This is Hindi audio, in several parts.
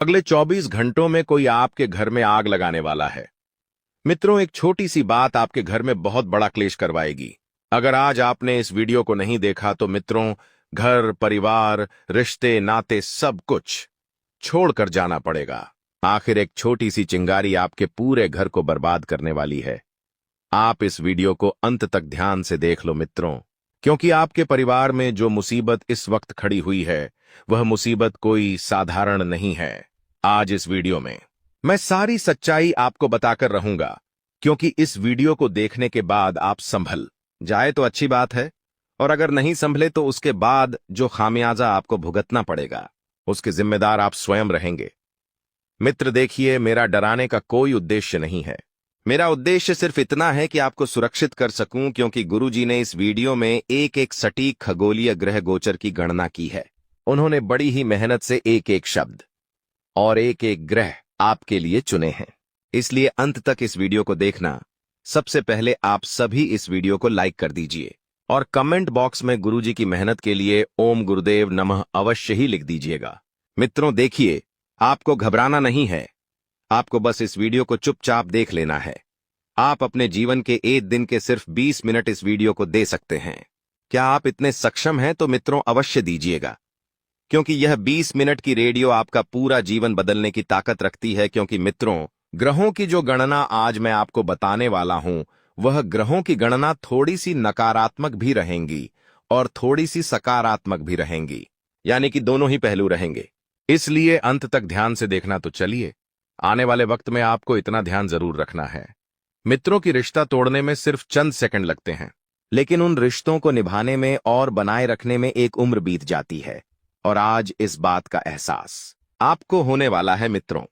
अगले 24 घंटों में कोई आपके घर में आग लगाने वाला है। मित्रों, एक छोटी सी बात आपके घर में बहुत बड़ा क्लेश करवाएगी। अगर आज आपने इस वीडियो को नहीं देखा तो मित्रों, घर, परिवार, रिश्ते, नाते सब कुछ छोड़कर जाना पड़ेगा। आखिर एक छोटी सी चिंगारी आपके पूरे घर को बर्बाद करने वाली है। आप इस वीडियो को अंत तक ध्यान से देख लो मित्रों, क्योंकि आपके परिवार में जो मुसीबत इस वक्त खड़ी हुई है, वह मुसीबत कोई साधारण नहीं है। आज इस वीडियो में मैं सारी सच्चाई आपको बताकर रहूंगा, क्योंकि इस वीडियो को देखने के बाद आप संभल जाए तो अच्छी बात है, और अगर नहीं संभले तो उसके बाद जो खामियाजा आपको भुगतना पड़ेगा, उसके जिम्मेदार आप स्वयं रहेंगे। मित्र देखिए, मेरा डराने का कोई उद्देश्य नहीं है। मेरा उद्देश्य सिर्फ इतना है कि आपको सुरक्षित कर सकूं, क्योंकि गुरुजी ने इस वीडियो में एक एक सटीक खगोलीय ग्रह गोचर की गणना की है। उन्होंने बड़ी ही मेहनत से एक एक शब्द और एक एक ग्रह आपके लिए चुने हैं। इसलिए अंत तक इस वीडियो को देखना। सबसे पहले आप सभी इस वीडियो को लाइक कर दीजिए और कमेंट बॉक्स में गुरुजी की मेहनत के लिए ओम गुरुदेव नमः अवश्य ही लिख दीजिएगा। मित्रों देखिए, आपको घबराना नहीं है, आपको बस इस वीडियो को चुपचाप देख लेना है। आप अपने जीवन के एक दिन के सिर्फ 20 मिनट इस वीडियो को दे सकते हैं। क्या आप इतने सक्षम हैं? तो मित्रों अवश्य दीजिएगा, क्योंकि यह 20 मिनट की रेडियो आपका पूरा जीवन बदलने की ताकत रखती है। क्योंकि मित्रों, ग्रहों की जो गणना आज मैं आपको बताने वाला हूं, वह ग्रहों की गणना थोड़ी सी नकारात्मक भी रहेंगी और थोड़ी सी सकारात्मक भी रहेंगी, यानी कि दोनों ही पहलू रहेंगे। इसलिए अंत तक ध्यान से देखना। तो चलिए, आने वाले वक्त में आपको इतना ध्यान जरूर रखना है मित्रों कि रिश्ता तोड़ने में सिर्फ चंद सेकंड लगते हैं, लेकिन उन रिश्तों को निभाने में और बनाए रखने में एक उम्र बीत जाती है। और आज इस बात का एहसास आपको होने वाला है। मित्रों,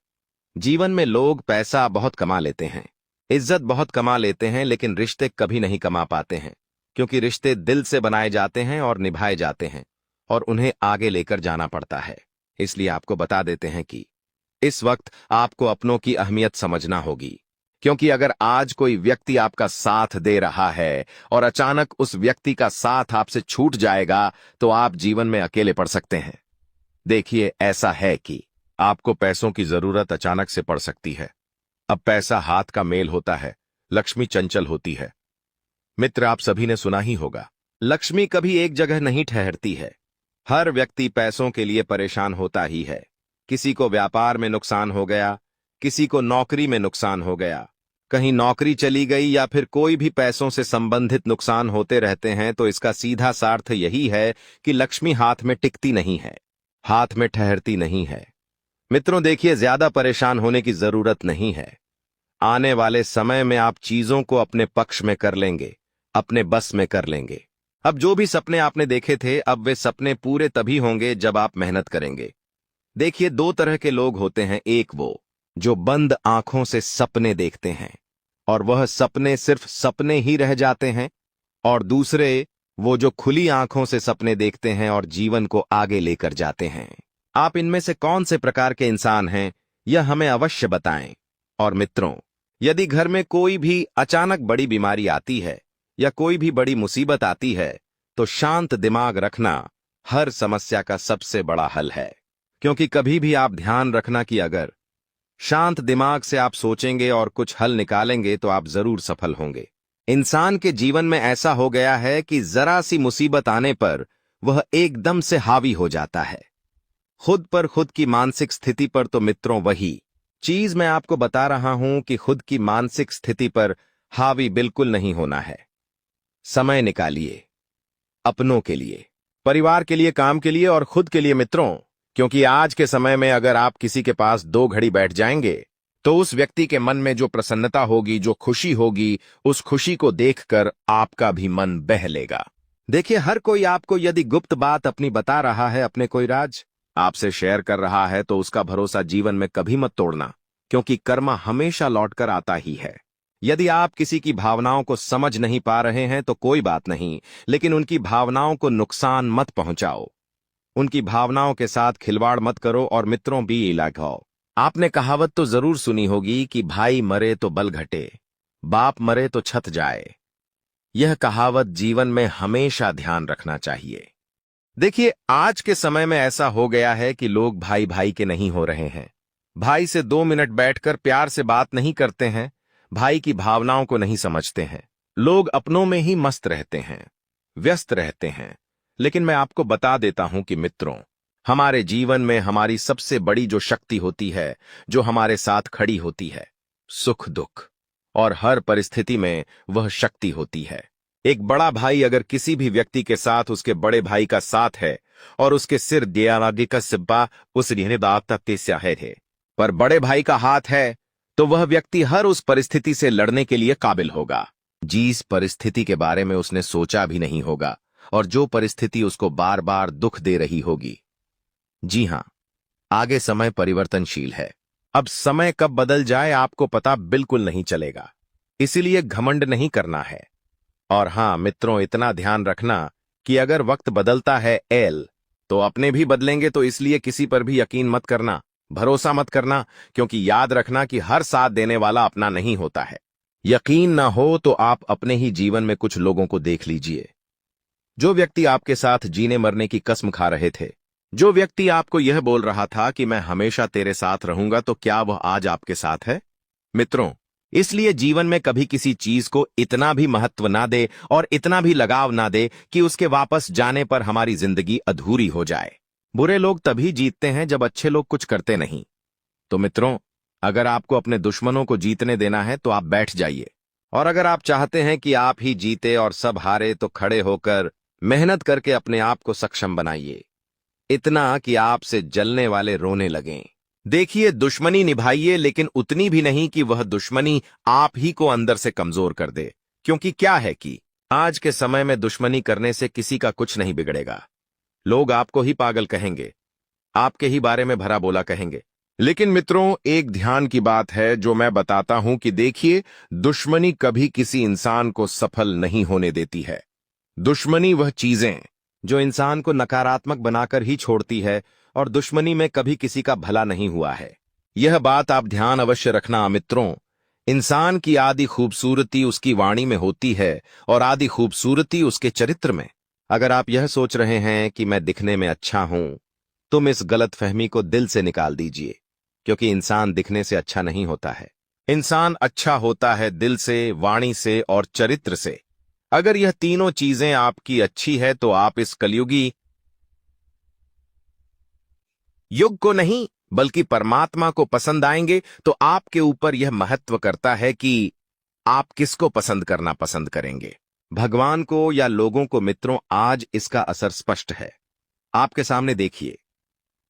जीवन में लोग पैसा बहुत कमा लेते हैं, इज्जत बहुत कमा लेते हैं, लेकिन रिश्ते कभी नहीं कमा पाते हैं, क्योंकि रिश्ते दिल से बनाए जाते हैं और निभाए जाते हैं, और उन्हें आगे लेकर जाना पड़ता है। इसलिए आपको बता देते हैं कि इस वक्त आपको अपनों की अहमियत समझना होगी, क्योंकि अगर आज कोई व्यक्ति आपका साथ दे रहा है और अचानक उस व्यक्ति का साथ आपसे छूट जाएगा, तो आप जीवन में अकेले पड़ सकते हैं। देखिए, ऐसा है कि आपको पैसों की जरूरत अचानक से पड़ सकती है। अब पैसा हाथ का मेल होता है, लक्ष्मी चंचल होती है। मित्र, आप सभी ने सुना ही होगा, लक्ष्मी कभी एक जगह नहीं ठहरती है। हर व्यक्ति पैसों के लिए परेशान होता ही है। किसी को व्यापार में नुकसान हो गया, किसी को नौकरी में नुकसान हो गया, कहीं नौकरी चली गई, या फिर कोई भी पैसों से संबंधित नुकसान होते रहते हैं। तो इसका सीधा सा अर्थ यही है कि लक्ष्मी हाथ में टिकती नहीं है, हाथ में ठहरती नहीं है। मित्रों देखिए, ज्यादा परेशान होने की जरूरत नहीं है। आने वाले समय में आप चीजों को अपने पक्ष में कर लेंगे, अपने बस में कर लेंगे। अब जो भी सपने आपने देखे थे, अब वे सपने पूरे तभी होंगे जब आप मेहनत करेंगे। देखिए, दो तरह के लोग होते हैं। एक वो जो बंद आंखों से सपने देखते हैं और वह सपने सिर्फ सपने ही रह जाते हैं, और दूसरे वो जो खुली आंखों से सपने देखते हैं और जीवन को आगे लेकर जाते हैं। आप इनमें से कौन से प्रकार के इंसान हैं, यह हमें अवश्य बताएं। और मित्रों, यदि घर में कोई भी अचानक बड़ी बीमारी आती है या कोई भी बड़ी मुसीबत आती है, तो शांत दिमाग रखना हर समस्या का सबसे बड़ा हल है। क्योंकि कभी भी आप ध्यान रखना कि अगर शांत दिमाग से आप सोचेंगे और कुछ हल निकालेंगे, तो आप जरूर सफल होंगे। इंसान के जीवन में ऐसा हो गया है कि जरा सी मुसीबत आने पर वह एकदम से हावी हो जाता है, खुद पर, खुद की मानसिक स्थिति पर। तो मित्रों, वही चीज मैं आपको बता रहा हूं कि खुद की मानसिक स्थिति पर हावी बिल्कुल नहीं होना है। समय निकालिए अपनों के लिए, परिवार के लिए, काम के लिए और खुद के लिए मित्रों, क्योंकि आज के समय में अगर आप किसी के पास 2 घड़ी बैठ जाएंगे, तो उस व्यक्ति के मन में जो प्रसन्नता होगी, जो खुशी होगी, उस खुशी को देखकर आपका भी मन बहलेगा। देखिए, हर कोई आपको यदि गुप्त बात अपनी बता रहा है, अपने कोई राज आपसे शेयर कर रहा है, तो उसका भरोसा जीवन में कभी मत तोड़ना, क्योंकि कर्म हमेशा लौटकर आता ही है। यदि आप किसी की भावनाओं को समझ नहीं पा रहे हैं तो कोई बात नहीं, लेकिन उनकी भावनाओं को नुकसान मत पहुंचाओ, उनकी भावनाओं के साथ खिलवाड़ मत करो। और मित्रों, बी लगाओ। आपने कहावत तो जरूर सुनी होगी कि भाई मरे तो बल घटे, बाप मरे तो छत जाए। यह कहावत जीवन में हमेशा ध्यान रखना चाहिए। देखिए, आज के समय में ऐसा हो गया है कि लोग भाई भाई के नहीं हो रहे हैं। भाई से 2 मिनट बैठकर प्यार से बात नहीं करते हैं, भाई की भावनाओं को नहीं समझते हैं। लोग अपनों में ही मस्त रहते हैं, व्यस्त रहते हैं। लेकिन मैं आपको बता देता हूं कि मित्रों, हमारे जीवन में हमारी सबसे बड़ी जो शक्ति होती है, जो हमारे साथ खड़ी होती है, सुख दुख और हर परिस्थिति में वह शक्ति होती है। एक बड़ा भाई अगर किसी भी व्यक्ति के साथ उसके बड़े भाई का साथ है और उसके सिर दियारागे का सिब्बा उस है, पर बड़े भाई का हाथ है तो वह व्यक्ति हर उस परिस्थिति से लड़ने के लिए काबिल होगा, जिस परिस्थिति के बारे में उसने सोचा भी नहीं होगा और जो परिस्थिति उसको बार बार दुख दे रही होगी। जी हां, आगे समय परिवर्तनशील है। अब समय कब बदल जाए आपको पता बिल्कुल नहीं चलेगा, इसीलिए घमंड नहीं करना है। और हां मित्रों, इतना ध्यान रखना कि अगर वक्त बदलता है तो अपने भी बदलेंगे, तो इसलिए किसी पर भी यकीन मत करना, भरोसा मत करना, क्योंकि याद रखना कि हर साथ देने वाला अपना नहीं होता है। यकीन ना हो तो आप अपने ही जीवन में कुछ लोगों को देख लीजिए। जो व्यक्ति आपके साथ जीने मरने की कसम खा रहे थे, जो व्यक्ति आपको यह बोल रहा था कि मैं हमेशा तेरे साथ रहूंगा, तो क्या वह आज आपके साथ है? मित्रों, इसलिए जीवन में कभी किसी चीज को इतना भी महत्व ना दे और इतना भी लगाव ना दे कि उसके वापस जाने पर हमारी जिंदगी अधूरी हो जाए। बुरे लोग तभी जीतते हैं जब अच्छे लोग कुछ करते नहीं। तो मित्रों, अगर आपको अपने दुश्मनों को जीतने देना है तो आप बैठ जाइए, और अगर आप चाहते हैं कि आप ही जीते और सब हारे, तो खड़े होकर मेहनत करके अपने आप को सक्षम बनाइए, इतना कि आपसे जलने वाले रोने लगें। देखिए, दुश्मनी निभाइए, लेकिन उतनी भी नहीं कि वह दुश्मनी आप ही को अंदर से कमजोर कर दे, क्योंकि क्या है कि आज के समय में दुश्मनी करने से किसी का कुछ नहीं बिगड़ेगा। लोग आपको ही पागल कहेंगे, आपके ही बारे में भरा बोला कहेंगे। लेकिन मित्रों, एक ध्यान की बात है जो मैं बताता हूं कि देखिए, दुश्मनी कभी किसी इंसान को सफल नहीं होने देती है। दुश्मनी वह चीजें जो इंसान को नकारात्मक बनाकर ही छोड़ती है, और दुश्मनी में कभी किसी का भला नहीं हुआ है। यह बात आप ध्यान अवश्य रखना मित्रों। इंसान की आदि खूबसूरती उसकी वाणी में होती है और आदि खूबसूरती उसके चरित्र में। अगर आप यह सोच रहे हैं कि मैं दिखने में अच्छा हूं, तुम इस गलतफहमी को दिल से निकाल दीजिए, क्योंकि इंसान दिखने से अच्छा नहीं होता है। इंसान अच्छा होता है दिल से, वाणी से और चरित्र से। अगर यह तीनों चीजें आपकी अच्छी है तो आप इस कलयुगी युग को नहीं बल्कि परमात्मा को पसंद आएंगे। तो आपके ऊपर यह महत्व करता है कि आप किसको पसंद करना पसंद करेंगे, भगवान को या लोगों को। मित्रों, आज इसका असर स्पष्ट है। आपके सामने देखिए,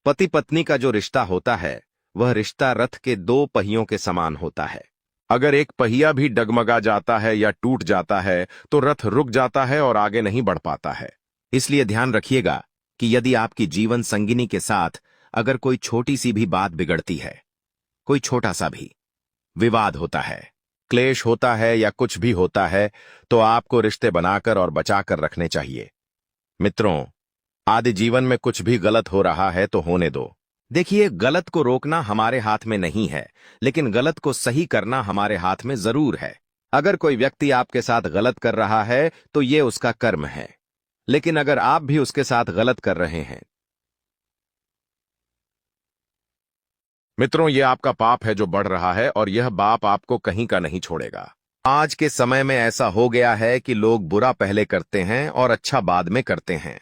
पति पत्नी का जो रिश्ता होता है वह रिश्ता रथ के 2 पहियों के समान होता है। अगर एक पहिया भी डगमगा जाता है या टूट जाता है तो रथ रुक जाता है और आगे नहीं बढ़ पाता है। इसलिए ध्यान रखिएगा कि यदि आपकी जीवन संगिनी के साथ अगर कोई छोटी सी भी बात बिगड़ती है, कोई छोटा सा भी विवाद होता है, क्लेश होता है या कुछ भी होता है, तो आपको रिश्ते बनाकर और बचाकर रखने चाहिए। मित्रों, आदि जीवन में कुछ भी गलत हो रहा है तो होने दो। देखिए, गलत को रोकना हमारे हाथ में नहीं है, लेकिन गलत को सही करना हमारे हाथ में जरूर है। अगर कोई व्यक्ति आपके साथ गलत कर रहा है तो ये उसका कर्म है, लेकिन अगर आप भी उसके साथ गलत कर रहे हैं, मित्रों, ये आपका पाप है जो बढ़ रहा है, और यह पाप आपको कहीं का नहीं छोड़ेगा। आज के समय में ऐसा हो गया है कि लोग बुरा पहले करते हैं और अच्छा बाद में करते हैं।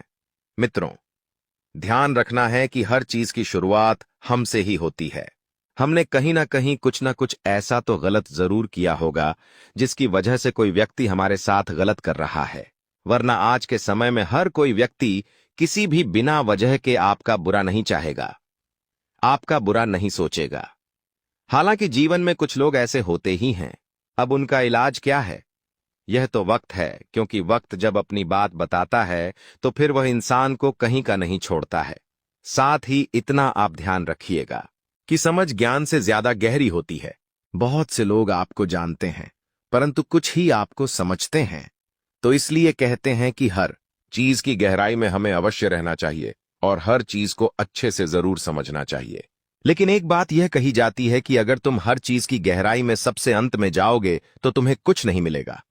मित्रों, ध्यान रखना है कि हर चीज की शुरुआत हमसे ही होती है। हमने कहीं ना कहीं कुछ ना कुछ ऐसा तो गलत जरूर किया होगा जिसकी वजह से कोई व्यक्ति हमारे साथ गलत कर रहा है। वरना आज के समय में हर कोई व्यक्ति किसी भी बिना वजह के आपका बुरा नहीं चाहेगा, आपका बुरा नहीं सोचेगा। हालांकि जीवन में कुछ लोग ऐसे होते ही हैं। अब उनका इलाज क्या है? यह तो वक्त है, क्योंकि वक्त जब अपनी बात बताता है तो फिर वह इंसान को कहीं का नहीं छोड़ता है। साथ ही इतना आप ध्यान रखिएगा कि समझ ज्ञान से ज्यादा गहरी होती है। बहुत से लोग आपको जानते हैं, परंतु कुछ ही आपको समझते हैं। तो इसलिए कहते हैं कि हर चीज की गहराई में हमें अवश्य रहना चाहिए और हर चीज को अच्छे से जरूर समझना चाहिए। लेकिन एक बात यह कही जाती है कि अगर तुम हर चीज की गहराई में सबसे अंत में जाओगे तो तुम्हें कुछ नहीं मिलेगा,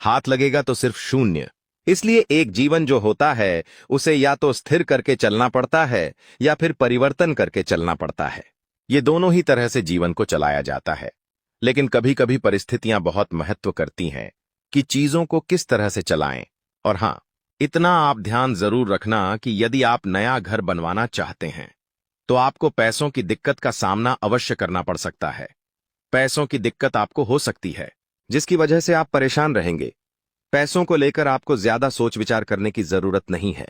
हाथ लगेगा तो सिर्फ शून्य। इसलिए एक जीवन जो होता है उसे या तो स्थिर करके चलना पड़ता है या फिर परिवर्तन करके चलना पड़ता है। ये दोनों ही तरह से जीवन को चलाया जाता है, लेकिन कभी कभी परिस्थितियां बहुत महत्व करती हैं कि चीजों को किस तरह से चलाएं। और हां, इतना आप ध्यान जरूर रखना कि यदि आप नया घर बनवाना चाहते हैं तो आपको पैसों की दिक्कत का सामना अवश्य करना पड़ सकता है। पैसों की दिक्कत आपको हो सकती है, जिसकी वजह से आप परेशान रहेंगे। पैसों को लेकर आपको ज्यादा सोच विचार करने की जरूरत नहीं है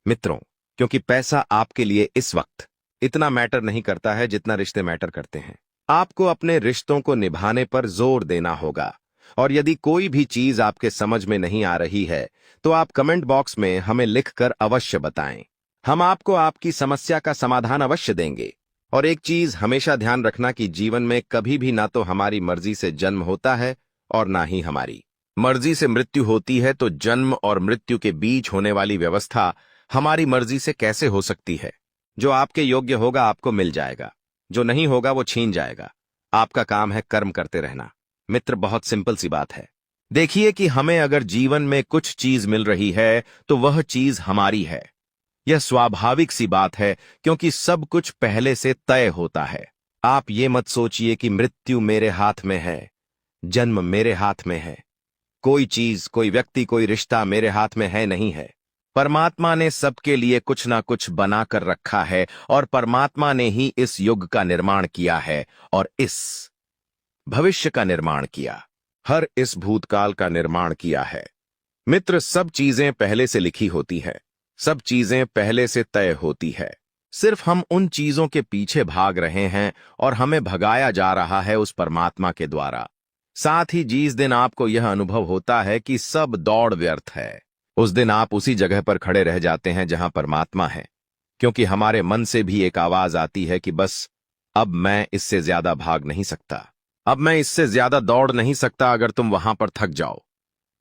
मित्रों, क्योंकि पैसा आपके लिए इस वक्त इतना मैटर नहीं करता है जितना रिश्ते मैटर करते हैं। आपको अपने रिश्तों को निभाने पर जोर देना होगा, और यदि कोई भी चीज आपके समझ में नहीं आ रही है तो आप कमेंट बॉक्स में हमें लिखकर अवश्य बताएं। हम आपको आपकी समस्या का समाधान अवश्य देंगे। और एक चीज हमेशा ध्यान रखना कि जीवन में कभी भी ना तो हमारी मर्जी से जन्म होता है और ना ही हमारी मर्जी से मृत्यु होती है। तो जन्म और मृत्यु के बीच होने वाली व्यवस्था हमारी मर्जी से कैसे हो सकती है? जो आपके योग्य होगा आपको मिल जाएगा, जो नहीं होगा वो छीन जाएगा। आपका काम है कर्म करते रहना। मित्र, बहुत सिंपल सी बात है। देखिए कि हमें अगर जीवन में कुछ चीज मिल रही है तो वह चीज हमारी है। यह स्वाभाविक सी बात है, क्योंकि सब कुछ पहले से तय होता है। आप ये मत सोचिए कि मृत्यु मेरे हाथ में है, जन्म मेरे हाथ में है। कोई चीज, कोई व्यक्ति, कोई रिश्ता मेरे हाथ में है नहीं है। परमात्मा ने सबके लिए कुछ ना कुछ बना कर रखा है, और परमात्मा ने ही इस युग का निर्माण किया है और इस भविष्य का निर्माण किया, हर इस भूतकाल का निर्माण किया है। मित्र, सब चीजें पहले से लिखी होती है, सब चीजें पहले से तय होती है। सिर्फ हम उन चीजों के पीछे भाग रहे हैं और हमें भगाया जा रहा है उस परमात्मा के द्वारा। साथ ही जिस दिन आपको यह अनुभव होता है कि सब दौड़ व्यर्थ है, उस दिन आप उसी जगह पर खड़े रह जाते हैं जहां परमात्मा है। क्योंकि हमारे मन से भी एक आवाज आती है कि बस अब मैं इससे ज्यादा भाग नहीं सकता, अब मैं इससे ज्यादा दौड़ नहीं सकता। अगर तुम वहां पर थक जाओ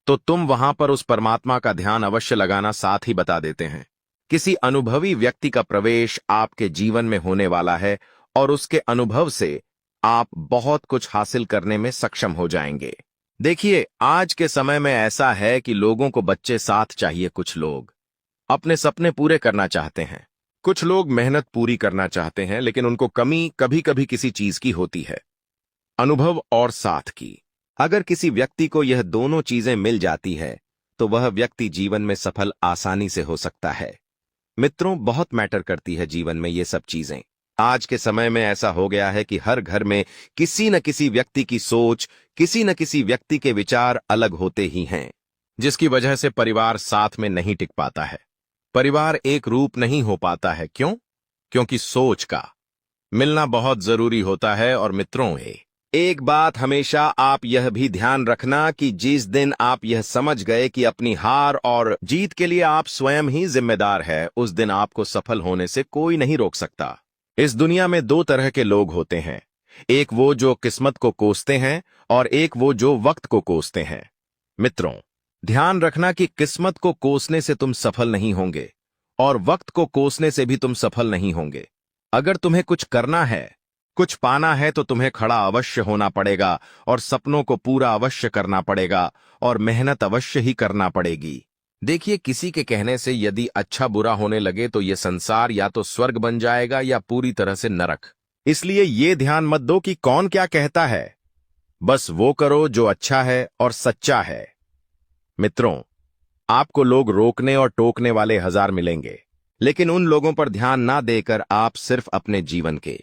तो तुम वहां पर उस परमात्मा का ध्यान अवश्य लगाना साथ ही बता देते हैं। किसी अनुभवी व्यक्ति का प्रवेश आपके जीवन में होने वाला है, और उसके अनुभव से आप बहुत कुछ हासिल करने में सक्षम हो जाएंगे। देखिए, आज के समय में ऐसा है कि लोगों को बच्चे साथ चाहिए। कुछ लोग अपने सपने पूरे करना चाहते हैं, कुछ लोग मेहनत पूरी करना चाहते हैं, लेकिन उनको कमी कभी कभी किसी चीज की होती है, अनुभव और साथ की। अगर किसी व्यक्ति को यह दोनों चीजें मिल जाती है तो वह व्यक्ति जीवन में सफल आसानी से हो सकता है। मित्रों, बहुत मैटर करती है जीवन में ये सब चीजें। आज के समय में ऐसा हो गया है कि हर घर में किसी न किसी व्यक्ति की सोच, किसी न किसी व्यक्ति के विचार अलग होते ही हैं, जिसकी वजह से परिवार साथ में नहीं टिक पाता है, परिवार एक रूप नहीं हो पाता है। क्यों? क्योंकि सोच का मिलना बहुत जरूरी होता है। और मित्रों, एक बात हमेशा आप यह भी ध्यान रखना कि जिस दिन आप यह समझ गए कि अपनी हार और जीत के लिए आप स्वयं ही जिम्मेदार है, उस दिन आपको सफल होने से कोई नहीं रोक सकता। इस दुनिया में दो तरह के लोग होते हैं, एक वो जो किस्मत को कोसते हैं और एक वो जो वक्त को कोसते हैं। मित्रों, ध्यान रखना कि किस्मत को कोसने से तुम सफल नहीं होंगे और वक्त को कोसने से भी तुम सफल नहीं होंगे। अगर तुम्हें कुछ करना है, कुछ पाना है, तो तुम्हें खड़ा अवश्य होना पड़ेगा और सपनों को पूरा अवश्य करना पड़ेगा और मेहनत अवश्य ही करना पड़ेगी। देखिए, किसी के कहने से यदि अच्छा बुरा होने लगे तो यह संसार या तो स्वर्ग बन जाएगा या पूरी तरह से नरक। इसलिए ये ध्यान मत दो कि कौन क्या कहता है, बस वो करो जो अच्छा है और सच्चा है। मित्रों, आपको लोग रोकने और टोकने वाले हजार मिलेंगे, लेकिन उन लोगों पर ध्यान ना देकर आप सिर्फ अपने जीवन के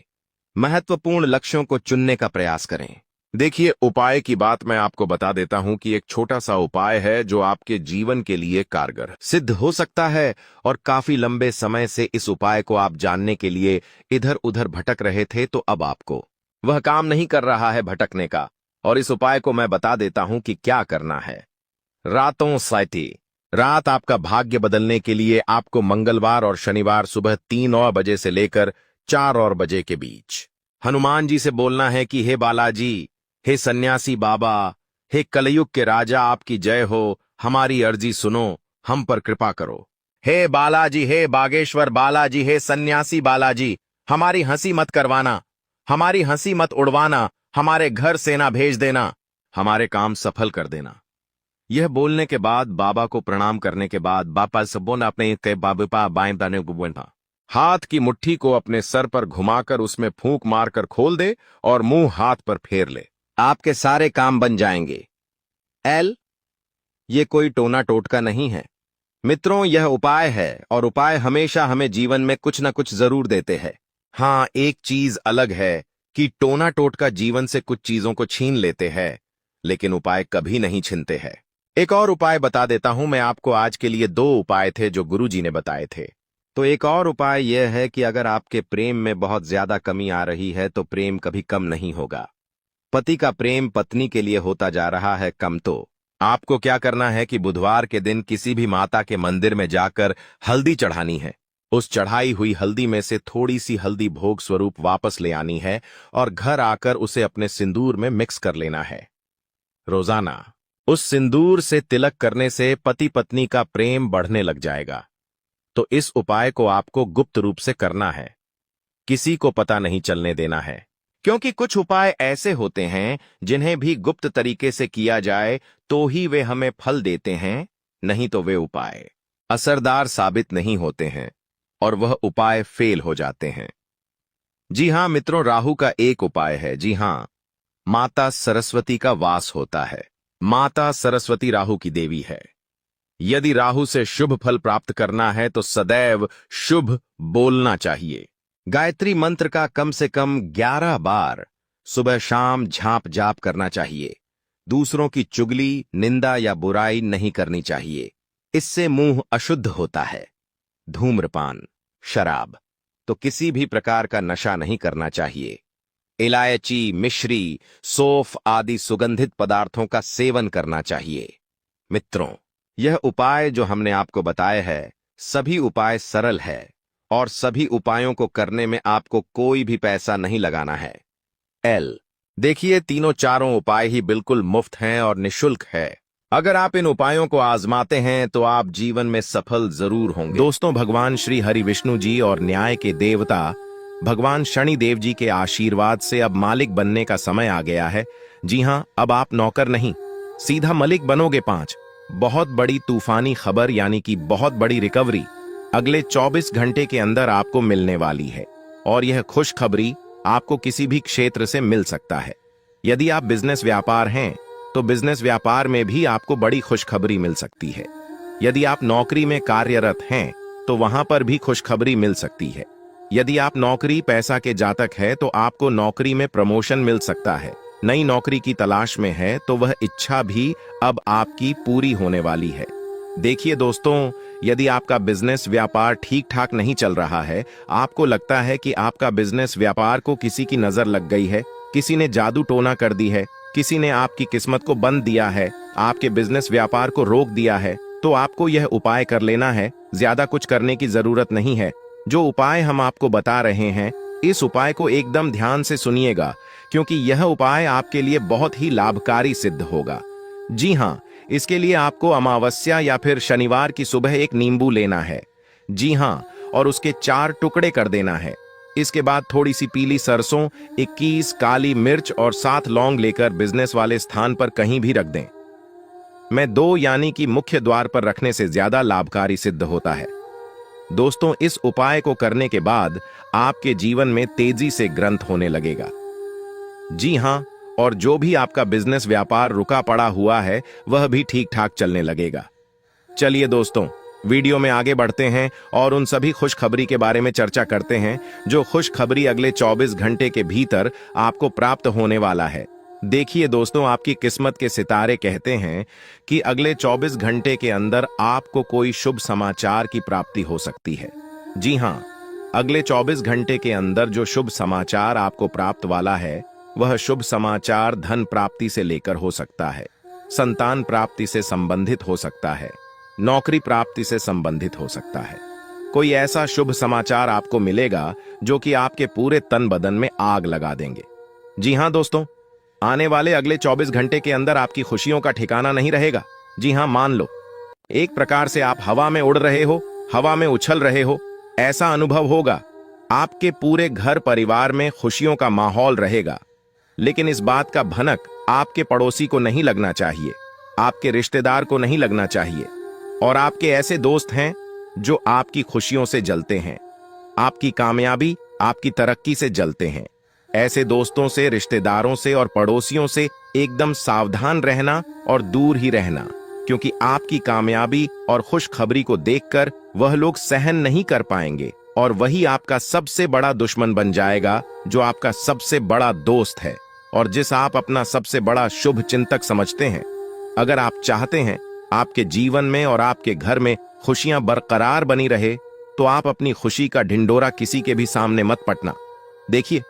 महत्वपूर्ण लक्ष्यों को चुनने का प्रयास करें। देखिए, उपाय की बात मैं आपको बता देता हूं कि एक छोटा सा उपाय है जो आपके जीवन के लिए कारगर सिद्ध हो सकता है, और काफी लंबे समय से इस उपाय को आप जानने के लिए इधर उधर भटक रहे थे, तो अब आपको वह काम नहीं कर रहा है भटकने का, और इस उपाय को मैं बता देता हूं कि क्या करना है। रातों साइटी रात आपका भाग्य बदलने के लिए आपको मंगलवार और शनिवार सुबह 3 बजे से लेकर 4 बजे के बीच हनुमान जी से बोलना है कि हे बालाजी, हे सन्यासी बाबा, हे कलयुग के राजा, आपकी जय हो, हमारी अर्जी सुनो, हम पर कृपा करो। हे बालाजी, हे बागेश्वर बालाजी, हे सन्यासी बालाजी, हमारी हंसी मत करवाना, हमारी हंसी मत उड़वाना, हमारे घर सेना भेज देना, हमारे काम सफल कर देना। यह बोलने के बाद बाबा को प्रणाम करने के बाद बापा सबोन अपने बाबा बाएं दाने को बोलना, हाथ की मुट्ठी को अपने सर पर घुमाकर उसमें फूंक मारकर खोल दे और मुंह हाथ पर फेर ले। आपके सारे काम बन जाएंगे। एल, ये कोई टोना टोटका नहीं है मित्रों, यह उपाय है और उपाय हमेशा हमें जीवन में कुछ न कुछ जरूर देते हैं। हाँ, एक चीज अलग है कि टोना टोटका जीवन से कुछ चीजों को छीन लेते हैं, लेकिन उपाय कभी नहीं छीनते हैं। एक और उपाय बता देता हूं मैं आपको। आज के लिए 2 उपाय थे जो गुरुजी ने बताए थे। तो एक और उपाय यह है कि अगर आपके प्रेम में बहुत ज्यादा कमी आ रही है तो प्रेम कभी कम नहीं होगा। पति का प्रेम पत्नी के लिए होता जा रहा है कम, तो आपको क्या करना है कि बुधवार के दिन किसी भी माता के मंदिर में जाकर हल्दी चढ़ानी है। उस चढ़ाई हुई हल्दी में से थोड़ी सी हल्दी भोग स्वरूप वापस ले आनी है और घर आकर उसे अपने सिंदूर में मिक्स कर लेना है। रोजाना उस सिंदूर से तिलक करने से पति पत्नी का प्रेम बढ़ने लग जाएगा। तो इस उपाय को आपको गुप्त रूप से करना है, किसी को पता नहीं चलने देना है, क्योंकि कुछ उपाय ऐसे होते हैं जिन्हें भी गुप्त तरीके से किया जाए तो ही वे हमें फल देते हैं, नहीं तो वे उपाय असरदार साबित नहीं होते हैं और वह उपाय फेल हो जाते हैं। जी हां मित्रों, राहु का एक उपाय है। जी हां, माता सरस्वती का वास होता है। माता सरस्वती राहु की देवी है। यदि राहु से शुभ फल प्राप्त करना है तो सदैव शुभ बोलना चाहिए। गायत्री मंत्र का कम से कम 11 बार सुबह शाम झांप जाप करना चाहिए। दूसरों की चुगली, निंदा या बुराई नहीं करनी चाहिए, इससे मुंह अशुद्ध होता है। धूम्रपान, शराब तो किसी भी प्रकार का नशा नहीं करना चाहिए। इलायची, मिश्री, सौंफ आदि सुगंधित पदार्थों का सेवन करना चाहिए। मित्रों, यह उपाय जो हमने आपको बताए हैं, सभी उपाय सरल है और सभी उपायों को करने में आपको कोई भी पैसा नहीं लगाना है। एल, देखिए, तीनों चारों उपाय ही बिल्कुल मुफ्त हैं और निशुल्क है। अगर आप इन उपायों को आजमाते हैं तो आप जीवन में सफल जरूर होंगे। दोस्तों, भगवान श्री हरि विष्णु जी और न्याय के देवता भगवान शनि देव जी के आशीर्वाद से अब मालिक बनने का समय आ गया है। जी हां, अब आप नौकर नहीं, सीधा मलिक बनोगे। 5 बहुत बड़ी तूफानी खबर यानी कि बहुत बड़ी रिकवरी अगले 24 घंटे के अंदर आपको मिलने वाली है और यह खुशखबरी आपको किसी भी क्षेत्र से मिल सकता है। यदि आप बिजनेस व्यापार हैं तो बिजनेस व्यापार में भी आपको बड़ी खुशखबरी मिल सकती है। यदि आप नौकरी में कार्यरत हैं तो वहां पर भी खुशखबरी मिल सकती है। यदि आप नौकरी पैसा के जातक है तो आपको नौकरी में प्रमोशन मिल सकता है। नई नौकरी की तलाश में है तो वह इच्छा भी अब आपकी पूरी होने वाली है। देखिए दोस्तों, यदि आपका बिजनेस व्यापार ठीक ठाक नहीं चल रहा है, आपको लगता है कि आपका बिजनेस व्यापार को किसी की नजर लग गई है, किसी ने जादू टोना कर दी है, किसी ने आपकी किस्मत को बंद दिया है, आपके बिजनेस व्यापार को रोक दिया है, तो आपको यह उपाय कर लेना है। ज्यादा कुछ करने की जरूरत नहीं है। जो उपाय हम आपको बता रहे हैं, इस उपाय को एकदम ध्यान से सुनिएगा, क्योंकि यह उपाय आपके लिए बहुत ही लाभकारी सिद्ध होगा। जी हां, इसके लिए आपको अमावस्या या फिर शनिवार की सुबह एक नींबू लेना है। जी हां, और उसके 4 टुकड़े कर देना है। इसके बाद थोड़ी सी पीली सरसों, 21 काली मिर्च और 7 लौंग लेकर बिजनेस वाले स्थान पर कहीं भी रख दें। मैं 2 यानी कि मुख्य द्वार पर रखने से ज्यादा लाभकारी सिद्ध होता है। दोस्तों, इस उपाय को करने के बाद आपके जीवन में तेजी से ग्रंथ होने लगेगा। जी हां, और जो भी आपका बिजनेस व्यापार रुका पड़ा हुआ है वह भी ठीक ठाक चलने लगेगा। चलिए दोस्तों, वीडियो में आगे बढ़ते हैं और उन सभी खुशखबरी के बारे में चर्चा करते हैं जो खुशखबरी अगले 24 घंटे के भीतर आपको प्राप्त होने वाला है। देखिए दोस्तों, आपकी किस्मत के सितारे कहते हैं कि अगले 24 घंटे के अंदर आपको कोई शुभ समाचार की प्राप्ति हो सकती है। जी हां, अगले 24 घंटे के अंदर जो शुभ समाचार आपको प्राप्त वाला है वह शुभ समाचार धन प्राप्ति से लेकर हो सकता है, संतान प्राप्ति से संबंधित हो सकता है, नौकरी प्राप्ति से संबंधित हो सकता है। कोई ऐसा शुभ समाचार आपको मिलेगा जो कि आपके पूरे तन बदन में आग लगा देंगे। जी हां दोस्तों, आने वाले अगले 24 घंटे के अंदर आपकी खुशियों का ठिकाना नहीं रहेगा। जी हां, मान लो एक प्रकार से आप हवा में उड़ रहे हो, हवा में उछल रहे हो, ऐसा अनुभव होगा। आपके पूरे घर परिवार में खुशियों का माहौल रहेगा, लेकिन इस बात का भनक आपके पड़ोसी को नहीं लगना चाहिए, आपके रिश्तेदार को नहीं लगना चाहिए, और आपके ऐसे दोस्त हैं जो आपकी खुशियों से जलते हैं। आपकी कामयाबी आपकी तरक्की से जलते हैं। ऐसे दोस्तों से, रिश्तेदारों से और पड़ोसियों से एकदम सावधान रहना और दूर ही रहना, क्योंकि आपकी कामयाबी और खुशखबरी को देखकर वह लोग सहन नहीं कर पाएंगे और वही आपका सबसे बड़ा दुश्मन बन जाएगा, जो आपका सबसे बड़ा दोस्त है और जिस आप अपना सबसे बड़ा शुभ चिंतक समझते हैं। अगर आप चाहते हैं आपके जीवन में और आपके घर में खुशियां बरकरार बनी रहे, तो आप अपनी खुशी का ढिंडोरा किसी के भी सामने मत पटना। देखिए,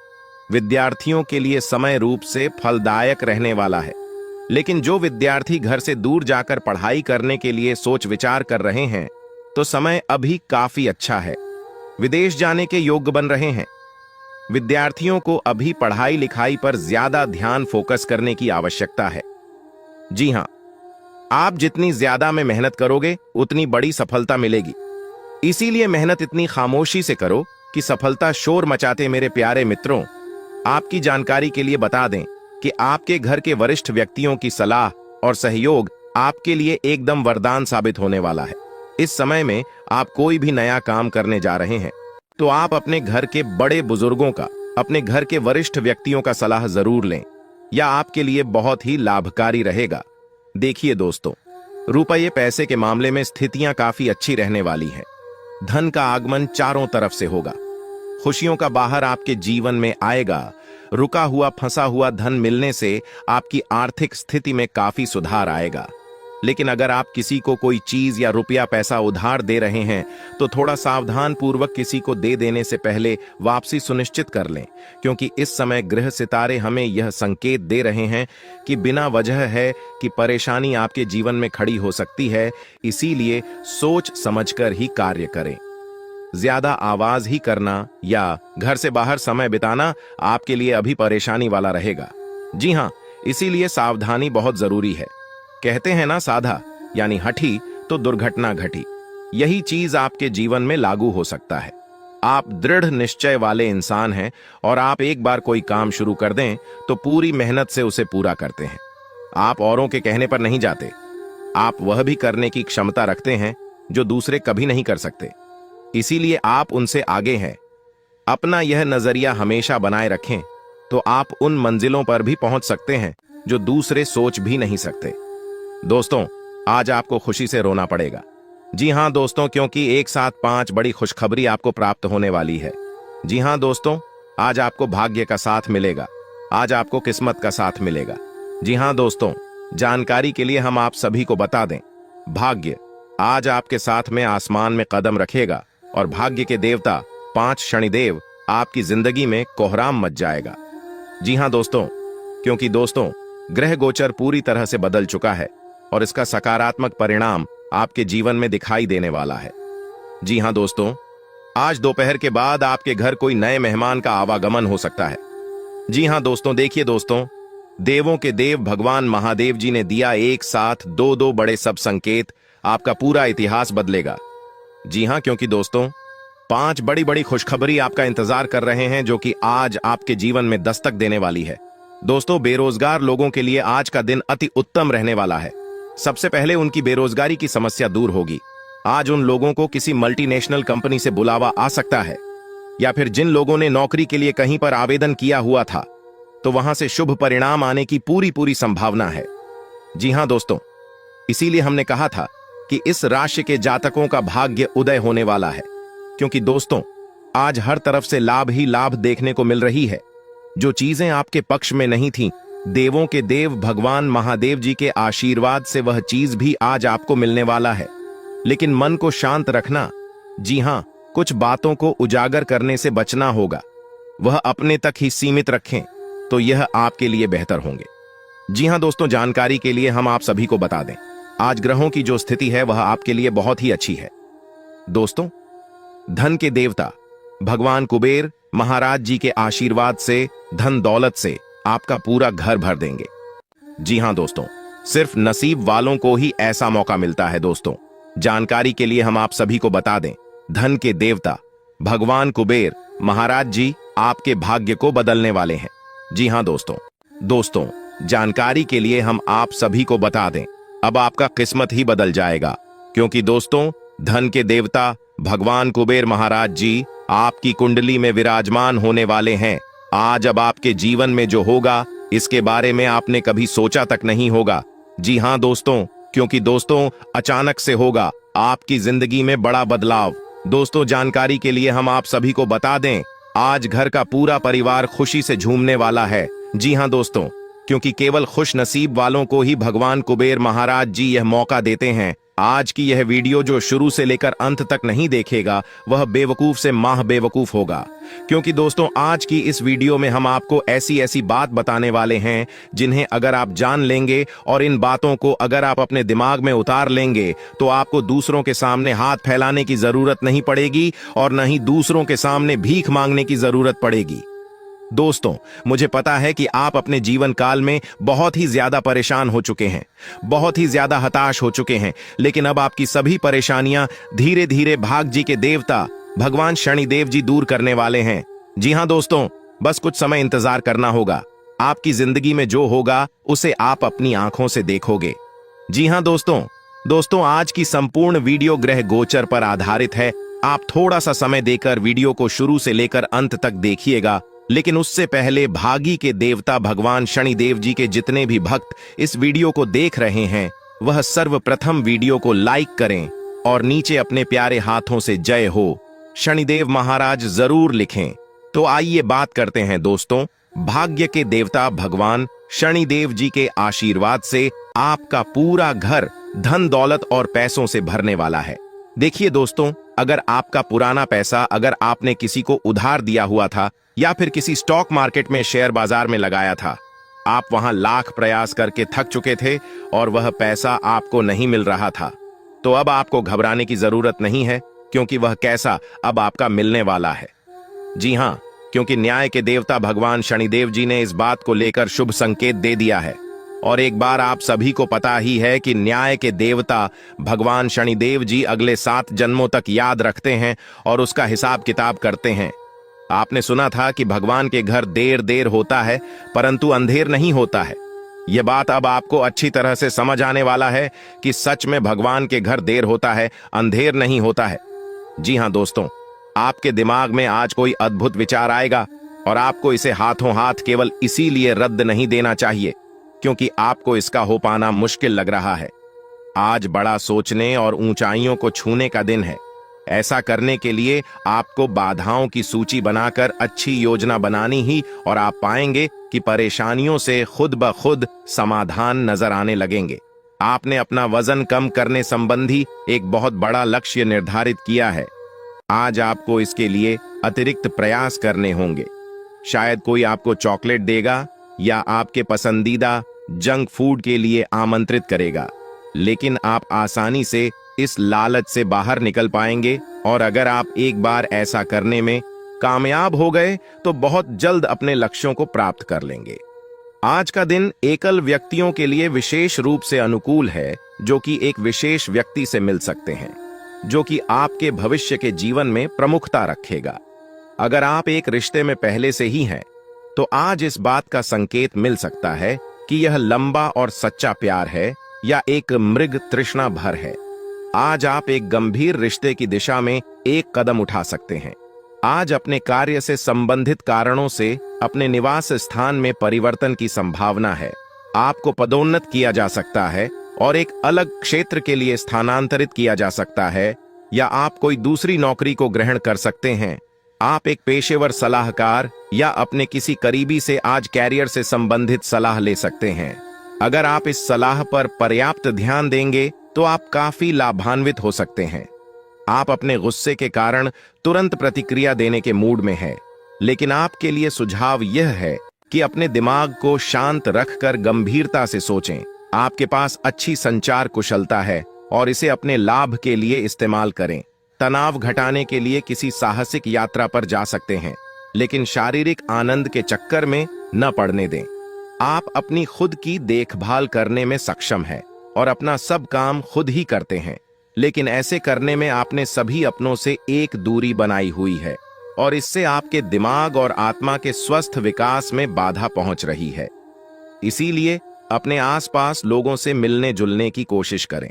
विद्यार्थियों के लिए समय रूप से फलदायक रहने वाला है, लेकिन जो विद्यार्थी घर से दूर जाकर पढ़ाई करने के लिए सोच विचार कर रहे हैं, तो समय अभी काफी अच्छा है। विदेश जाने के योग्य बन रहे हैं। विद्यार्थियों को अभी पढ़ाई लिखाई पर ज्यादा ध्यान फोकस करने की आवश्यकता है। जी हां, आप जितनी ज्यादा में मेहनत करोगे उतनी बड़ी सफलता मिलेगी। इसीलिए मेहनत इतनी खामोशी से करो कि सफलता शोर मचाते। मेरे प्यारे मित्रों, आपकी जानकारी के लिए बता दें कि आपके घर के वरिष्ठ व्यक्तियों की सलाह और सहयोग आपके लिए एकदम वरदान साबित होने वाला है। इस समय में आप कोई भी नया काम करने जा रहे हैं, तो आप अपने घर के बड़े बुजुर्गों का, अपने घर के वरिष्ठ व्यक्तियों का सलाह जरूर लें। यह आपके लिए बहुत ही लाभकारी रहेगा। देखिए दोस्तों, रुपये पैसे के मामले में स्थितियां काफी अच्छी रहने वाली हैं। धन का आगमन चारों तरफ से होगा। खुशियों का बाहर आपके जीवन में आएगा। रुका हुआ फंसा हुआ धन मिलने से आपकी आर्थिक स्थिति में काफी सुधार आएगा। लेकिन अगर आप किसी को कोई चीज या रुपया पैसा उधार दे रहे हैं, तो थोड़ा सावधान पूर्वक किसी को दे देने से पहले वापसी सुनिश्चित कर लें, क्योंकि इस समय ग्रह सितारे हमें यह संकेत दे रहे हैं कि बिना वजह है कि परेशानी आपके जीवन में खड़ी हो सकती है। इसीलिए सोच समझकर ही कार्य करें। ज्यादा आवाज ही करना या घर से बाहर समय बिताना आपके लिए अभी परेशानी वाला रहेगा। जी हां, इसीलिए सावधानी बहुत जरूरी है। कहते हैं ना, साधा यानी हठी तो दुर्घटना घटी। यही चीज आपके जीवन में लागू हो सकता है। आप दृढ़ निश्चय वाले इंसान हैं और आप एक बार कोई काम शुरू कर दें तो पूरी मेहनत से उसे पूरा करते हैं। आप औरों के कहने पर नहीं जाते। आप वह भी करने की क्षमता रखते हैं जो दूसरे कभी नहीं कर सकते। इसीलिए आप उनसे आगे हैं। अपना यह नजरिया हमेशा बनाए रखें तो आप उन मंजिलों पर भी पहुंच सकते हैं जो दूसरे सोच भी नहीं सकते। दोस्तों, आज आपको खुशी से रोना पड़ेगा। जी हां दोस्तों, क्योंकि एक साथ 5 बड़ी खुशखबरी आपको प्राप्त होने वाली है। जी हां दोस्तों, आज आपको भाग्य का साथ मिलेगा। आज आपको किस्मत का साथ मिलेगा। जी हां दोस्तों, जानकारी के लिए हम आप सभी को बता दें, भाग्य आज आपके साथ में आसमान में कदम रखेगा और भाग्य के देवता 5 शनिदेव आपकी जिंदगी में कोहराम मच जाएगा। जी हां दोस्तों, क्योंकि दोस्तों ग्रह गोचर पूरी तरह से बदल चुका है और इसका सकारात्मक परिणाम आपके जीवन में दिखाई देने वाला है। जी हां दोस्तों, आज दोपहर के बाद आपके घर कोई नए मेहमान का आवागमन हो सकता है। जी हां दोस्तों, देखिए दोस्तों, देवों के देव भगवान महादेव जी ने दिया एक साथ 2 बड़े सब संकेत। आपका पूरा इतिहास बदलेगा। जी हां, क्योंकि दोस्तों 5 बड़ी बड़ी खुशखबरी आपका इंतजार कर रहे हैं, जो कि आज आपके जीवन में दस्तक देने वाली है। दोस्तों, बेरोजगार लोगों के लिए आज का दिन अति उत्तम रहने वाला है। सबसे पहले उनकी बेरोजगारी की समस्या दूर होगी। आज उन लोगों को किसी मल्टीनेशनल कंपनी से बुलावा आ सकता है, या फिर जिन लोगों ने नौकरी के लिए कहीं पर आवेदन किया हुआ था, तो वहां से शुभ परिणाम आने की पूरी संभावना है। जी हां दोस्तों, इसीलिए हमने कहा था कि इस राशि के जातकों का भाग्य उदय होने वाला है, क्योंकि दोस्तों आज हर तरफ से लाभ ही लाभ देखने को मिल रही है। जो चीजें आपके पक्ष में नहीं थीं, देवों के देव भगवान महादेव जी के आशीर्वाद से वह चीज भी आज आपको मिलने वाला है। लेकिन मन को शांत रखना। जी हां, कुछ बातों को उजागर करने से बचना होगा। वह अपने तक ही सीमित रखें तो यह आपके लिए बेहतर होंगे। जी हां दोस्तों, जानकारी के लिए हम आप सभी को बता दें, आज ग्रहों की जो स्थिति है वह आपके लिए बहुत ही अच्छी है। दोस्तों, धन के देवता भगवान कुबेर महाराज जी के आशीर्वाद से धन दौलत से आपका पूरा घर भर देंगे। जी हां दोस्तों, सिर्फ नसीब वालों को ही ऐसा मौका मिलता है। दोस्तों, जानकारी के लिए हम आप सभी को बता दें, धन के देवता भगवान कुबेर महाराज जी आपके भाग्य को बदलने वाले हैं। जी हां दोस्तों, जानकारी के लिए हम आप सभी को बता दें, अब आपका किस्मत ही बदल जाएगा, क्योंकि दोस्तों धन के देवता भगवान कुबेर महाराज जी आपकी कुंडली में विराजमान होने वाले हैं। आज अब आपके जीवन में जो होगा इसके बारे में आपने कभी सोचा तक नहीं होगा। जी हाँ दोस्तों, क्योंकि दोस्तों अचानक से होगा आपकी जिंदगी में बड़ा बदलाव। दोस्तों जानकारी के लिए हम आप सभी को बता दें, आज घर का पूरा परिवार खुशी से झूमने वाला है। जी हाँ दोस्तों, क्योंकि केवल खुश नसीब वालों को ही भगवान कुबेर महाराज जी यह मौका देते हैं। आज की यह वीडियो जो शुरू से लेकर अंत तक नहीं देखेगा वह बेवकूफ से माह बेवकूफ होगा, क्योंकि दोस्तों आज की इस वीडियो में हम आपको ऐसी ऐसी बात बताने वाले हैं जिन्हें अगर आप जान लेंगे और इन बातों को अगर आप अपने दिमाग में उतार लेंगे तो आपको दूसरों के सामने हाथ फैलाने की जरूरत नहीं पड़ेगी और न ही दूसरों के सामने भीख मांगने की जरूरत पड़ेगी। दोस्तों मुझे पता है कि आप अपने जीवन काल में बहुत ही ज्यादा परेशान हो चुके हैं, बहुत ही ज्यादा हताश हो चुके हैं, लेकिन अब आपकी सभी परेशानियां धीरे धीरे भाग जी के देवता भगवान शनिदेव जी दूर करने वाले हैं। जी हां दोस्तों, बस कुछ समय इंतजार करना होगा। आपकी जिंदगी में जो होगा उसे आप अपनी आंखों से देखोगे। जी हां दोस्तों आज की संपूर्ण वीडियो ग्रह गोचर पर आधारित है। आप थोड़ा सा समय देकर वीडियो को शुरू से लेकर अंत तक देखिएगा, लेकिन उससे पहले भागी के देवता भगवान शनिदेव जी के जितने भी भक्त इस वीडियो को देख रहे हैं वह सर्वप्रथम वीडियो को लाइक करें और नीचे अपने प्यारे हाथों से जय हो शनिदेव महाराज जरूर लिखें। तो आइए बात करते हैं दोस्तों, भाग्य के देवता भगवान शनिदेव जी के आशीर्वाद से आपका पूरा घर धन दौलत और पैसों से भरने वाला है। देखिए दोस्तों, अगर आपका पुराना पैसा अगर आपने किसी को उधार दिया हुआ था या फिर किसी स्टॉक मार्केट में शेयर बाजार में लगाया था, आप वहां लाख प्रयास करके थक चुके थे और वह पैसा आपको नहीं मिल रहा था, तो अब आपको घबराने की जरूरत नहीं है, क्योंकि वह कैसा अब आपका मिलने वाला है। जी हां, क्योंकि न्याय के देवता भगवान शनिदेव जी ने इस बात को लेकर शुभ संकेत दे दिया है। और एक बार आप सभी को पता ही है कि न्याय के देवता भगवान शनिदेव जी अगले 7 जन्मों तक याद रखते हैं और उसका हिसाब किताब करते हैं। आपने सुना था कि भगवान के घर देर होता है परंतु अंधेर नहीं होता है। यह बात अब आपको अच्छी तरह से समझ आने वाला है कि सच में भगवान के घर देर होता है, अंधेर नहीं होता है। जी हां दोस्तों, आपके दिमाग में आज कोई अद्भुत विचार आएगा और आपको इसे हाथों हाथ केवल इसीलिए रद्द नहीं देना चाहिए क्योंकि आपको इसका हो पाना मुश्किल लग रहा है। आज बड़ा सोचने और ऊंचाइयों को छूने का दिन है। ऐसा करने के लिए आपको बाधाओं की सूची बनाकर अच्छी योजना बनानी ही और आप पाएंगे कि परेशानियों से खुद ब खुद समाधान नजर आने लगेंगे। आपने अपना वजन कम करने संबंधी एक बहुत बड़ा लक्ष्य निर्धारित किया है। आज आपको इसके लिए अतिरिक्त प्रयास करने होंगे। शायद कोई आपको चॉकलेट देगा या आपके पसंदीदा जंक फूड के लिए आमंत्रित करेगा, लेकिन आप आसानी से इस लालच से बाहर निकल पाएंगे और अगर आप एक बार ऐसा करने में कामयाब हो गए तो बहुत जल्द अपने लक्ष्यों को प्राप्त कर लेंगे। आज का दिन एकल व्यक्तियों के लिए विशेष रूप से अनुकूल है, जो कि एक विशेष व्यक्ति से मिल सकते हैं, जो कि आपके भविष्य के जीवन में प्रमुखता रखेगा। अगर आप एक रिश्ते में पहले से ही हैं, तो आज इस बात का संकेत मिल सकता है कि यह लंबा और सच्चा प्यार है या एक मृग तृष्णा भर है। आज आप एक गंभीर रिश्ते की दिशा में एक कदम उठा सकते हैं। आज अपने कार्य से संबंधित कारणों से अपने निवास स्थान में परिवर्तन की संभावना है। आपको पदोन्नत किया जा सकता है और एक अलग क्षेत्र के लिए स्थानांतरित किया जा सकता है, या आप कोई दूसरी नौकरी को ग्रहण कर सकते हैं। आप एक पेशेवर सलाहकार या अपने किसी करीबी से आज कैरियर से संबंधित सलाह ले सकते हैं। अगर आप इस सलाह पर पर्याप्त ध्यान देंगे तो आप काफी लाभान्वित हो सकते हैं। आप अपने गुस्से के कारण तुरंत प्रतिक्रिया देने के मूड में हैं, लेकिन आपके लिए सुझाव यह है कि अपने दिमाग को शांत रखकर गंभीरता से सोचें। आपके पास अच्छी संचार कुशलता है और इसे अपने लाभ के लिए इस्तेमाल करें। तनाव घटाने के लिए किसी साहसिक यात्रा पर जा सकते हैं, लेकिन शारीरिक आनंद के चक्कर में न पड़ने दें। आप अपनी खुद की देखभाल करने में सक्षम हैं और अपना सब काम खुद ही करते हैं, लेकिन ऐसे करने में आपने सभी अपनों से एक दूरी बनाई हुई है और इससे आपके दिमाग और आत्मा के स्वस्थ विकास में बाधा पहुंच रही है। इसीलिए अपने आसपास लोगों से मिलने जुलने की कोशिश करें।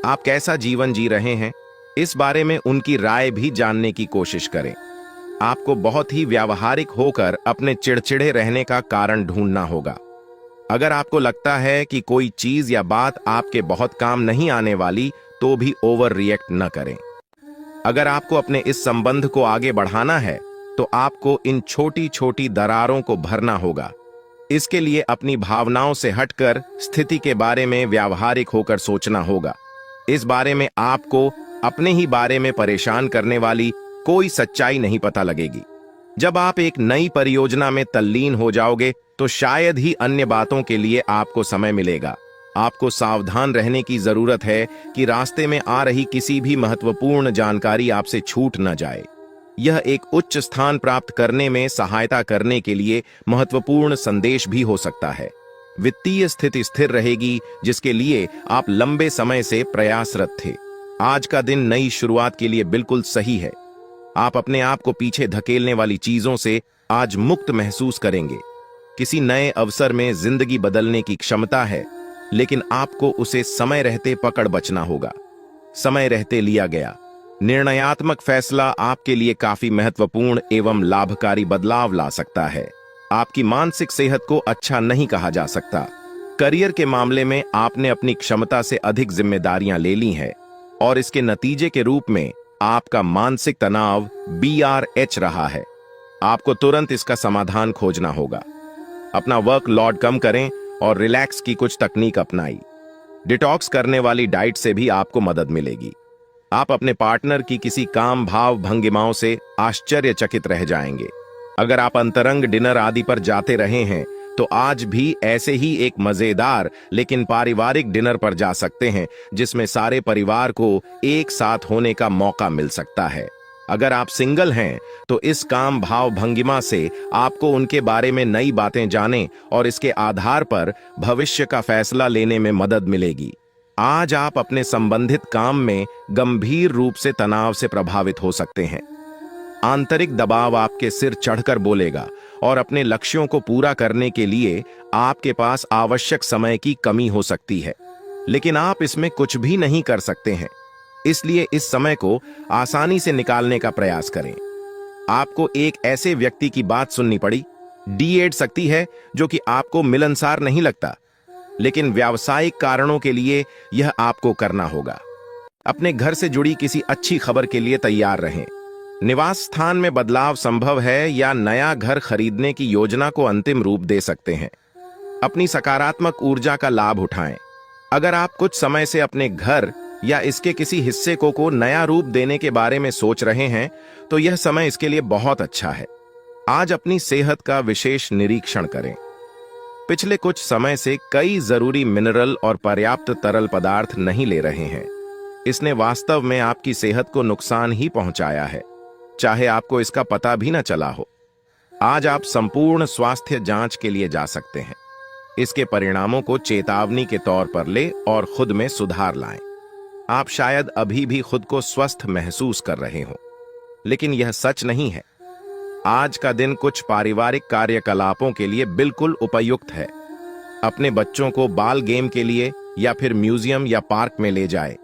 आप कैसा जीवन जी रहे हैं इस बारे में उनकी राय भी जानने की कोशिश करें। आपको बहुत ही व्यावहारिक होकर अपने चिड़चिड़े रहने का कारण ढूंढना होगा। अगर आपको लगता है कि कोई चीज या बात आपके बहुत काम नहीं आने वाली, तो भी ओवर रिएक्ट न करें। अगर आपको अपने इस संबंध को आगे बढ़ाना है, तो आपको इन छोटी छोटी दरारों को भरना होगा। इसके लिए अपनी भावनाओं से हटकर स्थिति के बारे में व्यावहारिक होकर सोचना होगा। इस बारे में आपको अपने ही बारे में परेशान करने वाली कोई सच्चाई नहीं पता लगेगी। जब आप एक नई परियोजना में तल्लीन हो जाओगे, तो शायद ही अन्य बातों के लिए आपको समय मिलेगा। आपको सावधान रहने की जरूरत है कि रास्ते में आ रही किसी भी महत्वपूर्ण जानकारी आपसे छूट न जाए। यह एक उच्च स्थान प्राप्त करने में सहायता करने के लिए महत्वपूर्ण संदेश भी हो सकता है। वित्तीय स्थिति स्थिर रहेगी, जिसके लिए आप लंबे समय से प्रयासरत थे। आज का दिन नई शुरुआत के लिए बिल्कुल सही है। आप अपने आप को पीछे धकेलने वाली चीजों से आज मुक्त महसूस करेंगे। किसी नए अवसर में जिंदगी बदलने की क्षमता है, लेकिन आपको उसे समय रहते पकड़ बचना होगा। समय रहते लिया गया निर्णयात्मक फैसला आपके लिए काफी महत्वपूर्ण एवं लाभकारी बदलाव ला सकता है। आपकी मानसिक सेहत को अच्छा नहीं कहा जा सकता। करियर के मामले में आपने अपनी क्षमता से अधिक जिम्मेदारियां ले ली हैं, और इसके नतीजे के रूप में आपका मानसिक तनाव BRH रहा है। आपको तुरंत इसका समाधान खोजना होगा। अपना वर्क लोड कम करें और रिलैक्स की कुछ तकनीक अपनाई। डिटॉक्स करने वाली डाइट से भी आपको मदद मिलेगी। आप अपने पार्टनर की किसी काम भाव भंगिमाओं से आश्चर्यचकित रह जाएंगे। अगर आप अंतरंग डिनर आदि पर जाते रहे हैं, तो आज भी ऐसे ही एक मजेदार लेकिन पारिवारिक डिनर पर जा सकते हैं, जिसमें सारे परिवार को एक साथ होने का मौका मिल सकता है। अगर आप सिंगल हैं, तो इस काम भाव भंगिमा से आपको उनके बारे में नई बातें जाने और इसके आधार पर भविष्य का फैसला लेने में मदद मिलेगी। आज आप अपने संबंधित काम में गंभीर रूप से तनाव से प्रभावित हो सकते हैं। आंतरिक दबाव आपके सिर चढ़कर बोलेगा, और अपने लक्ष्यों को पूरा करने के लिए आपके पास आवश्यक समय की कमी हो सकती है, लेकिन आप इसमें कुछ भी नहीं कर सकते हैं। इसलिए इस समय को आसानी से निकालने का प्रयास करें। आपको एक ऐसे व्यक्ति की बात सुननी पड़ी, D8 शक्ति है, जो कि आपको मिलनसार नहीं लगता, लेकिन व्यावसायिक कारणों के लिए यह आपको करना होगा। अपने घर से जुड़ी किसी अच्छी खबर के लिए तैयार रहें। निवास स्थान में बदलाव संभव है या नया घर खरीदने की योजना को अंतिम रूप दे सकते हैं। अपनी सकारात्मक ऊर्जा का लाभ उठाएं। अगर आप कुछ समय से अपने घर या इसके किसी हिस्से को नया रूप देने के बारे में सोच रहे हैं, तो यह समय इसके लिए बहुत अच्छा है। आज अपनी सेहत का विशेष निरीक्षण करें। पिछले कुछ समय से कई जरूरी मिनरल और पर्याप्त तरल पदार्थ नहीं ले रहे हैं। इसने वास्तव में आपकी सेहत को नुकसान ही पहुंचाया है, चाहे आपको इसका पता भी न चला हो। आज आप संपूर्ण स्वास्थ्य जांच के लिए जा सकते हैं। इसके परिणामों को चेतावनी के तौर पर ले और खुद में सुधार लाएं। आप शायद अभी भी खुद को स्वस्थ महसूस कर रहे हो, लेकिन यह सच नहीं है। आज का दिन कुछ पारिवारिक कार्यकलापों के लिए बिल्कुल उपयुक्त है। अपने बच्चों को बाल गेम के लिए या फिर म्यूजियम या पार्क में ले जाएं।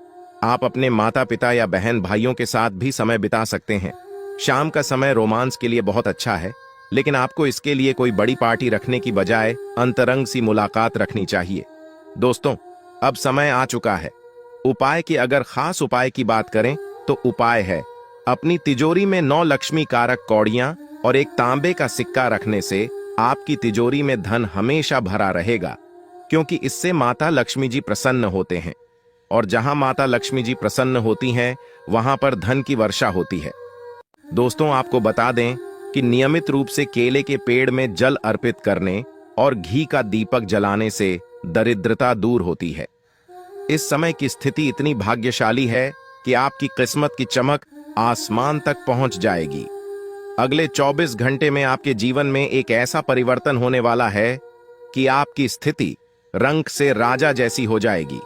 आप अपने माता पिता या बहन भाइयों के साथ भी समय बिता सकते हैं। शाम का समय रोमांस के लिए बहुत अच्छा है, लेकिन आपको इसके लिए कोई बड़ी पार्टी रखने की बजाय अंतरंग सी मुलाकात रखनी चाहिए। दोस्तों, अब समय आ चुका है। उपाय की अगर खास उपाय की बात करें, तो उपाय है अपनी तिजोरी में 9 लक्ष्मी कारक कौड़ियां और एक तांबे का सिक्का रखने से आपकी तिजोरी में धन हमेशा भरा रहेगा, क्योंकि इससे माता लक्ष्मी जी प्रसन्न होते हैं, और जहां माता लक्ष्मी जी प्रसन्न होती हैं, वहां पर धन की वर्षा होती है। दोस्तों, आपको बता दें कि नियमित रूप से केले के पेड़ में जल अर्पित करने और घी का दीपक जलाने से दरिद्रता दूर होती है। इस समय की स्थिति इतनी भाग्यशाली है कि आपकी किस्मत की चमक आसमान तक पहुंच जाएगी। अगले 24 घंटे में आपके जीवन में एक ऐसा परिवर्तन होने वाला है कि आपकी स्थिति रंग से राजा जैसी हो जाएगी।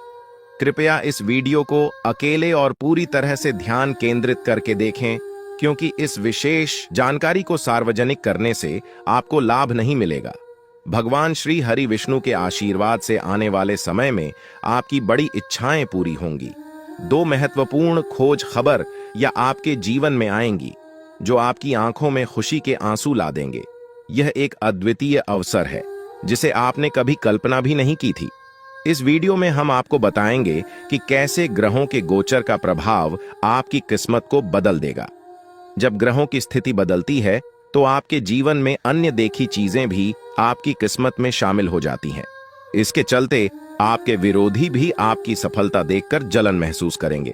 कृपया इस वीडियो को अकेले और पूरी तरह से ध्यान केंद्रित करके देखें, क्योंकि इस विशेष जानकारी को सार्वजनिक करने से आपको लाभ नहीं मिलेगा। भगवान श्री हरि विष्णु के आशीर्वाद से आने वाले समय में आपकी बड़ी इच्छाएं पूरी होंगी। दो महत्वपूर्ण खोज खबर या आपके जीवन में आएंगी जो आपकी आंखों में खुशी के आंसू ला देंगे। यह एक अद्वितीय अवसर है जिसे आपने कभी कल्पना भी नहीं की थी। इस वीडियो में हम आपको बताएंगे कि कैसे ग्रहों के गोचर का प्रभाव आपकी किस्मत को बदल देगा। जब ग्रहों की स्थिति बदलती है तो आपके जीवन में अन्य देखी चीजें भी आपकी किस्मत में शामिल हो जाती हैं। इसके चलते आपके विरोधी भी आपकी सफलता देखकर जलन महसूस करेंगे।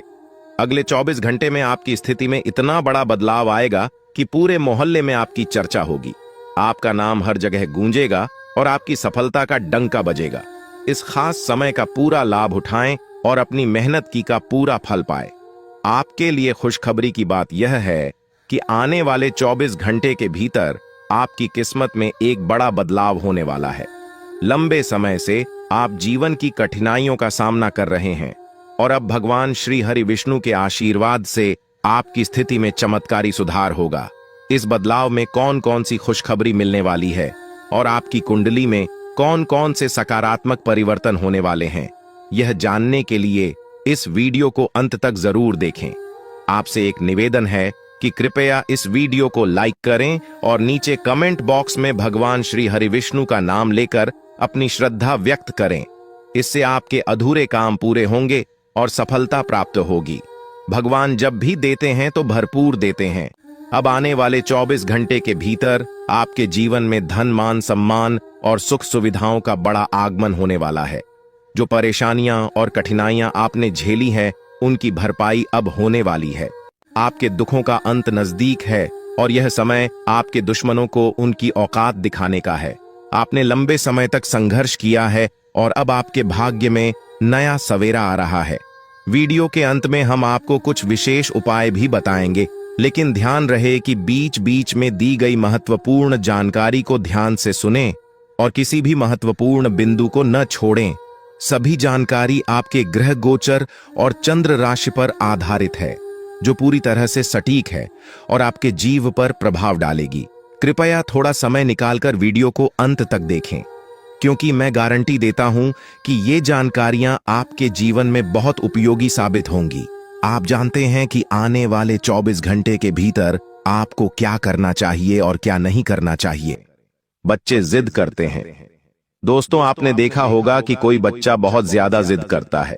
अगले 24 घंटे में आपकी स्थिति में इतना बड़ा बदलाव आएगा कि पूरे मोहल्ले में आपकी चर्चा होगी। आपका नाम हर जगह गूंजेगा और आपकी सफलता का डंका बजेगा। इस खास समय का पूरा लाभ उठाएं और अपनी मेहनत की का पूरा फल पाएं। आपके लिए खुशखबरी की बात यह है कि आने वाले 24 घंटे के भीतर आपकी किस्मत में एक बड़ा बदलाव होने वाला है। लंबे समय से आप जीवन की कठिनाइयों का सामना कर रहे हैं और अब भगवान श्री हरि विष्णु के आशीर्वाद से आपकी स्थिति में चमत्कारी सुधार होगा। इस बदलाव में कौन कौन सी खुशखबरी मिलने वाली है और आपकी कुंडली में कौन कौन से सकारात्मक परिवर्तन होने वाले हैं, यह जानने के लिए इस वीडियो को अंत तक जरूर देखें। आपसे एक निवेदन है कि कृपया इस वीडियो को लाइक करें और नीचे कमेंट बॉक्स में भगवान श्री हरि विष्णु का नाम लेकर अपनी श्रद्धा व्यक्त करें। इससे आपके अधूरे काम पूरे होंगे और सफलता प्राप्त होगी। भगवान जब भी देते हैं तो भरपूर देते हैं। अब आने वाले 24 घंटे के भीतर आपके जीवन में धन, मान, सम्मान और सुख सुविधाओं का बड़ा आगमन होने वाला है। जो परेशानियां और कठिनाइयां आपने झेली हैं, उनकी भरपाई अब होने वाली है। आपके दुखों का अंत नजदीक है और यह समय आपके दुश्मनों को उनकी औकात दिखाने का है। आपने लंबे समय तक संघर्ष किया है और अब आपके भाग्य में नया सवेरा आ रहा है। वीडियो के अंत में हम आपको कुछ विशेष उपाय भी बताएंगे, लेकिन ध्यान रहे कि बीच बीच में दी गई महत्वपूर्ण जानकारी को ध्यान से सुनें और किसी भी महत्वपूर्ण बिंदु को न छोड़ें। सभी जानकारी आपके ग्रह गोचर और चंद्र राशि पर आधारित है, जो पूरी तरह से सटीक है और आपके जीव पर प्रभाव डालेगी। कृपया थोड़ा समय निकालकर वीडियो को अंत तक देखें, क्योंकि मैं गारंटी देता हूं कि ये जानकारियां आपके जीवन में बहुत उपयोगी साबित होंगी। आप जानते हैं कि आने वाले 24 घंटे के भीतर आपको क्या करना चाहिए और क्या नहीं करना चाहिए। बच्चे जिद करते हैं। दोस्तों, आपने देखा होगा कि कोई बच्चा बहुत ज्यादा जिद करता है।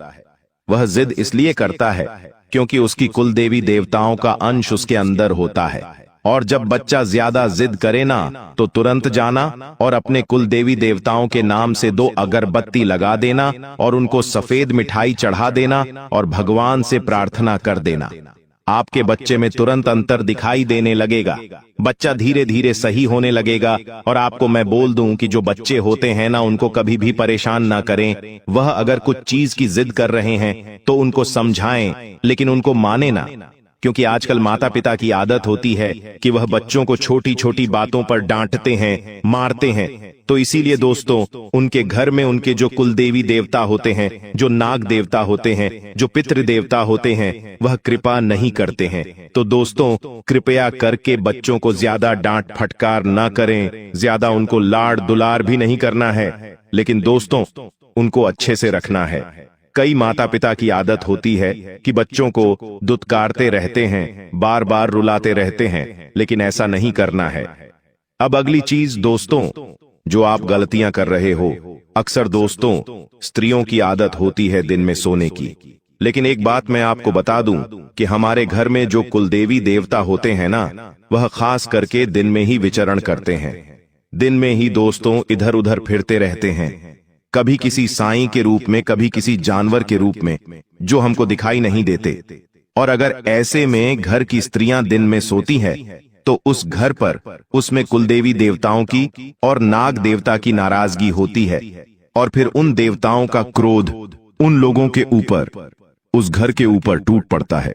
वह जिद इसलिए करता है क्योंकि उसकी कुल देवी देवताओं का अंश उसके अंदर होता है। और जब बच्चा ज्यादा जिद करे ना, तो तुरंत जाना और अपने कुल देवी देवताओं के नाम से 2 अगरबत्ती लगा देना और उनको सफेद मिठाई चढ़ा देना और भगवान से प्रार्थना कर देना। आपके बच्चे में तुरंत अंतर दिखाई देने लगेगा। बच्चा धीरे धीरे सही होने लगेगा। और आपको मैं बोल दूं कि जो बच्चे होते हैं ना, उनको कभी भी परेशान ना करें। वह अगर कुछ चीज की जिद कर रहे हैं तो उनको समझाएं, लेकिन उनको माने ना, क्योंकि आजकल माता पिता की आदत होती है कि वह बच्चों को छोटी छोटी बातों पर डांटते हैं, मारते हैं। तो इसीलिए दोस्तों, उनके घर में उनके जो कुल देवी देवता होते हैं, जो नाग देवता होते हैं, जो पितृ देवता होते हैं, वह कृपा नहीं करते हैं। तो दोस्तों, कृपया करके बच्चों को ज्यादा डांट फटकार ना करें, ज्यादा उनको लाड़ दुलार भी नहीं करना है, लेकिन दोस्तों, उनको अच्छे से रखना है। कई माता पिता की आदत होती है कि बच्चों को दुत्कारते रहते हैं, बार बार रुलाते रहते हैं, लेकिन ऐसा नहीं करना है। अब अगली चीज दोस्तों, जो आप गलतियां कर रहे हो, अक्सर दोस्तों स्त्रियों की आदत होती है दिन में सोने की। लेकिन एक बात मैं आपको बता दूं कि हमारे घर में जो कुलदेवी देवता होते हैं ना, वह खास करके दिन में ही विचरण करते हैं। दिन में ही दोस्तों इधर उधर फिरते रहते हैं, कभी किसी साईं के रूप में, कभी किसी जानवर के रूप में, जो हमको दिखाई नहीं देते। और अगर ऐसे में घर की स्त्रियां दिन में सोती हैं, तो उस घर पर, उसमें कुलदेवी देवताओं की और नाग देवता की नाराजगी होती है, और फिर उन देवताओं का क्रोध उन लोगों के ऊपर, उस घर के ऊपर टूट पड़ता है।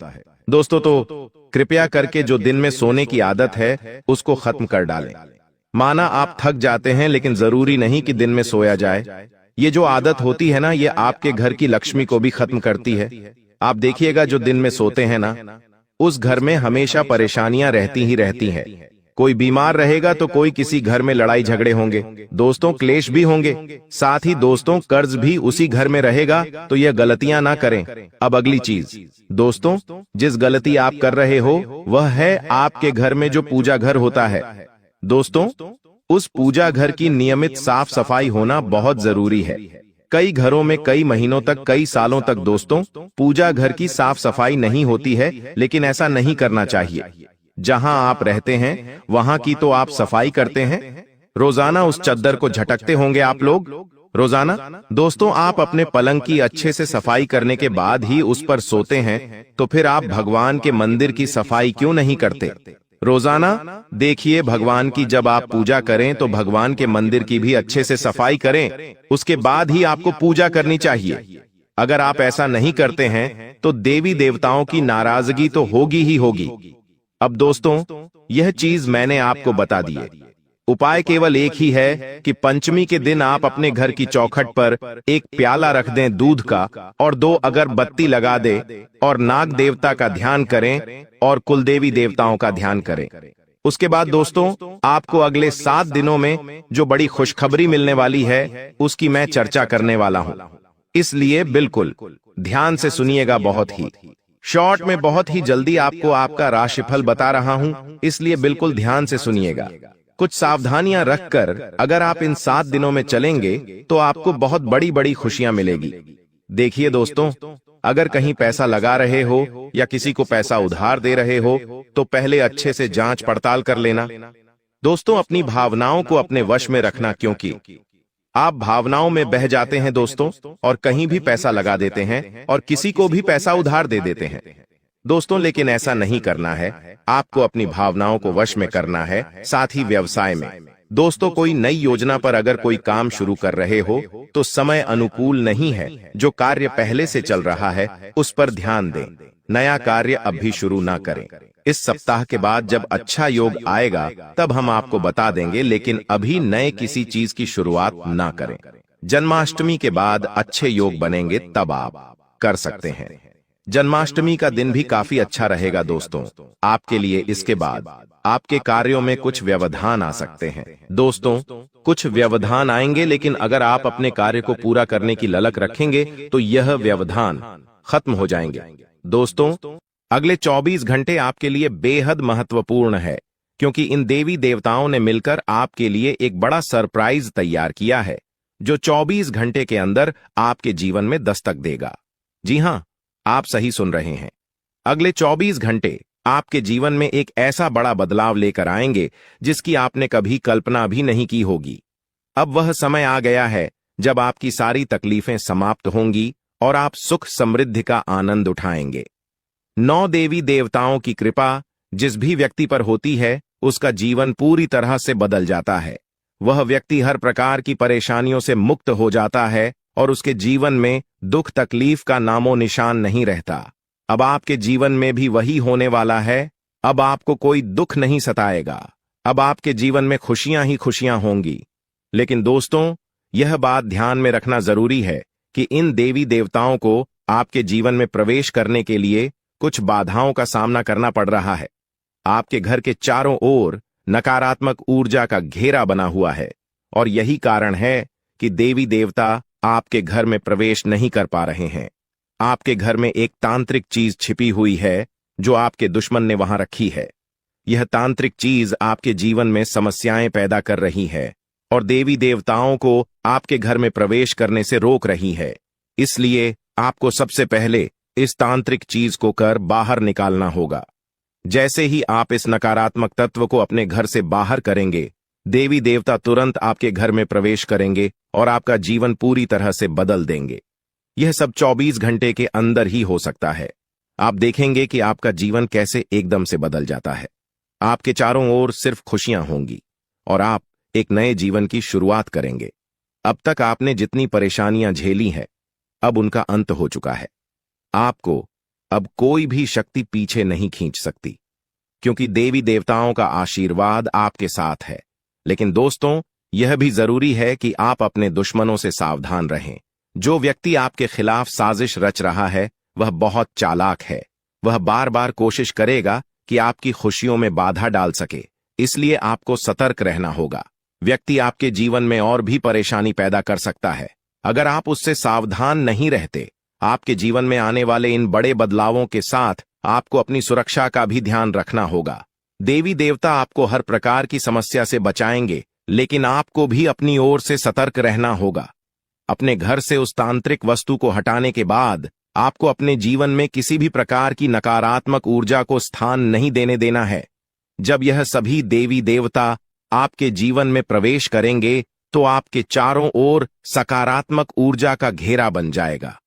दोस्तों, तो कृपया करके जो दिन में सोने की आदत है, उसको खत्म कर डालें। माना आप थक जाते हैं, लेकिन जरूरी नहीं कि दिन में सोया जाए। ये जो आदत होती है ना, ये आपके घर की लक्ष्मी को भी खत्म करती है। आप देखिएगा, जो दिन में सोते हैं ना, उस घर में हमेशा परेशानियां रहती ही रहती हैं। कोई बीमार रहेगा तो कोई किसी घर में लड़ाई झगड़े होंगे, दोस्तों क्लेश भी होंगे, साथ ही दोस्तों कर्ज भी उसी घर में रहेगा, तो यह गलतियां ना करें। अब अगली चीज दोस्तों, जिस गलती आप कर रहे हो वह है आपके घर में जो पूजा घर होता है। दोस्तों, उस पूजा घर की नियमित साफ सफाई होना बहुत जरूरी है। कई घरों में कई महीनों तक, कई सालों तक दोस्तों पूजा घर की साफ सफाई नहीं होती है, लेकिन ऐसा नहीं करना चाहिए। जहां आप रहते हैं वहां की तो आप सफाई करते हैं, रोजाना उस चद्दर को झटकते होंगे आप लोग रोजाना। दोस्तों, आप अपने पलंग की अच्छे से सफाई करने के बाद ही उस पर सोते हैं, तो फिर आप भगवान के मंदिर की सफाई क्यों नहीं करते रोजाना? देखिए, भगवान की जब आप पूजा करें तो भगवान के मंदिर की भी अच्छे से सफाई करें, उसके बाद ही आपको पूजा करनी चाहिए। अगर आप ऐसा नहीं करते हैं तो देवी देवताओं की नाराजगी तो होगी ही होगी। अब दोस्तों, यह चीज मैंने आपको बता दी है। उपाय केवल एक ही है कि पंचमी के दिन आप अपने घर की चौखट पर एक प्याला रख दें दूध का, और 2 अगरबत्ती लगा दें, और नाग देवता का ध्यान करें और कुलदेवी देवताओं का ध्यान करें। उसके बाद दोस्तों, आपको अगले 7 दिनों में जो बड़ी खुशखबरी मिलने वाली है उसकी मैं चर्चा करने वाला हूं, इसलिए बिल्कुल ध्यान से सुनिएगा। बहुत ही शॉर्ट में बहुत ही जल्दी आपको आपका राशिफल बता रहा हूं, इसलिए बिल्कुल ध्यान से सुनिएगा। कुछ सावधानियां रखकर अगर आप इन 7 दिनों में चलेंगे तो आपको बहुत बड़ी बड़ी खुशियां मिलेगी। देखिए दोस्तों, अगर कहीं पैसा लगा रहे हो या किसी को पैसा उधार दे रहे हो तो पहले अच्छे से जांच पड़ताल कर लेना। दोस्तों, अपनी भावनाओं को अपने वश में रखना, क्योंकि आप भावनाओं में बह जाते हैं दोस्तों, और कहीं भी पैसा लगा देते हैं और किसी को भी पैसा उधार दे देते हैं दोस्तों। लेकिन ऐसा नहीं करना है, आपको अपनी भावनाओं को वश में करना है। साथ ही व्यवसाय में दोस्तों, कोई नई योजना पर अगर कोई काम शुरू कर रहे हो तो समय अनुकूल नहीं है। जो कार्य पहले से चल रहा है उस पर ध्यान दें, नया कार्य अभी शुरू ना करें। इस सप्ताह के बाद जब अच्छा योग आएगा तब हम आपको बता देंगे, लेकिन अभी नए किसी चीज की शुरुआत ना करें। जन्माष्टमी के बाद अच्छे योग बनेंगे तब आप कर सकते हैं। जन्माष्टमी का दिन भी काफी अच्छा रहेगा दोस्तों आपके लिए। इसके बाद आपके कार्यों में कुछ व्यवधान आ सकते हैं दोस्तों, कुछ व्यवधान आएंगे, लेकिन अगर आप अपने कार्य को पूरा करने की ललक रखेंगे तो यह व्यवधान खत्म हो जाएंगे दोस्तों। अगले 24 घंटे आपके लिए बेहद महत्वपूर्ण है, क्योंकि इन देवी देवताओं ने मिलकर आपके लिए एक बड़ा सरप्राइज तैयार किया है, जो 24 घंटे के अंदर आपके जीवन में दस्तक देगा। जी हां, आप सही सुन रहे हैं। अगले 24 घंटे आपके जीवन में एक ऐसा बड़ा बदलाव लेकर आएंगे जिसकी आपने कभी कल्पना भी नहीं की होगी। अब वह समय आ गया है जब आपकी सारी तकलीफें समाप्त होंगी और आप सुख समृद्धि का आनंद उठाएंगे। 9 देवी देवताओं की कृपा जिस भी व्यक्ति पर होती है उसका जीवन पूरी तरह से बदल जाता है। वह व्यक्ति हर प्रकार की परेशानियों से मुक्त हो जाता है और उसके जीवन में दुख तकलीफ का नामो निशान नहीं रहता। अब आपके जीवन में भी वही होने वाला है। अब आपको कोई दुख नहीं सताएगा। अब आपके जीवन में खुशियां ही खुशियां होंगी। लेकिन दोस्तों, यह बात ध्यान में रखना जरूरी है कि इन देवी देवताओं को आपके जीवन में प्रवेश करने के लिए कुछ बाधाओं का सामना करना पड़ रहा है। आपके घर के चारों ओर नकारात्मक ऊर्जा का घेरा बना हुआ है, और यही कारण है कि देवी देवता आपके घर में प्रवेश नहीं कर पा रहे हैं। आपके घर में एक तांत्रिक चीज छिपी हुई है जो आपके दुश्मन ने वहां रखी है। यह तांत्रिक चीज आपके जीवन में समस्याएं पैदा कर रही है और देवी देवताओं को आपके घर में प्रवेश करने से रोक रही है। इसलिए आपको सबसे पहले इस तांत्रिक चीज को कर बाहर निकालना होगा। जैसे ही आप इस नकारात्मक तत्व को अपने घर से बाहर करेंगे, देवी देवता तुरंत आपके घर में प्रवेश करेंगे और आपका जीवन पूरी तरह से बदल देंगे। यह सब 24 घंटे के अंदर ही हो सकता है। आप देखेंगे कि आपका जीवन कैसे एकदम से बदल जाता है। आपके चारों ओर सिर्फ खुशियां होंगी और आप एक नए जीवन की शुरुआत करेंगे। अब तक आपने जितनी परेशानियां झेली हैं, अब उनका अंत हो चुका है। आपको अब कोई भी शक्ति पीछे नहीं खींच सकती, क्योंकि देवी देवताओं का आशीर्वाद आपके साथ है। लेकिन दोस्तों, यह भी जरूरी है कि आप अपने दुश्मनों से सावधान रहें। जो व्यक्ति आपके खिलाफ साजिश रच रहा है वह बहुत चालाक है। वह बार बार कोशिश करेगा कि आपकी खुशियों में बाधा डाल सके, इसलिए आपको सतर्क रहना होगा। व्यक्ति आपके जीवन में और भी परेशानी पैदा कर सकता है। अगर आप उससे सावधान नहीं रहते, आपके जीवन में आने वाले इन बड़े बदलावों के साथ आपको अपनी सुरक्षा का भी ध्यान रखना होगा। देवी देवता आपको हर प्रकार की समस्या से बचाएंगे, लेकिन आपको भी अपनी ओर से सतर्क रहना होगा। अपने घर से उस तांत्रिक वस्तु को हटाने के बाद आपको अपने जीवन में किसी भी प्रकार की नकारात्मक ऊर्जा को स्थान नहीं देने देना है। जब यह सभी देवी देवता आपके जीवन में प्रवेश करेंगे तो आपके चारों ओर सकारात्मक ऊर्जा का घेरा बन जाएगा।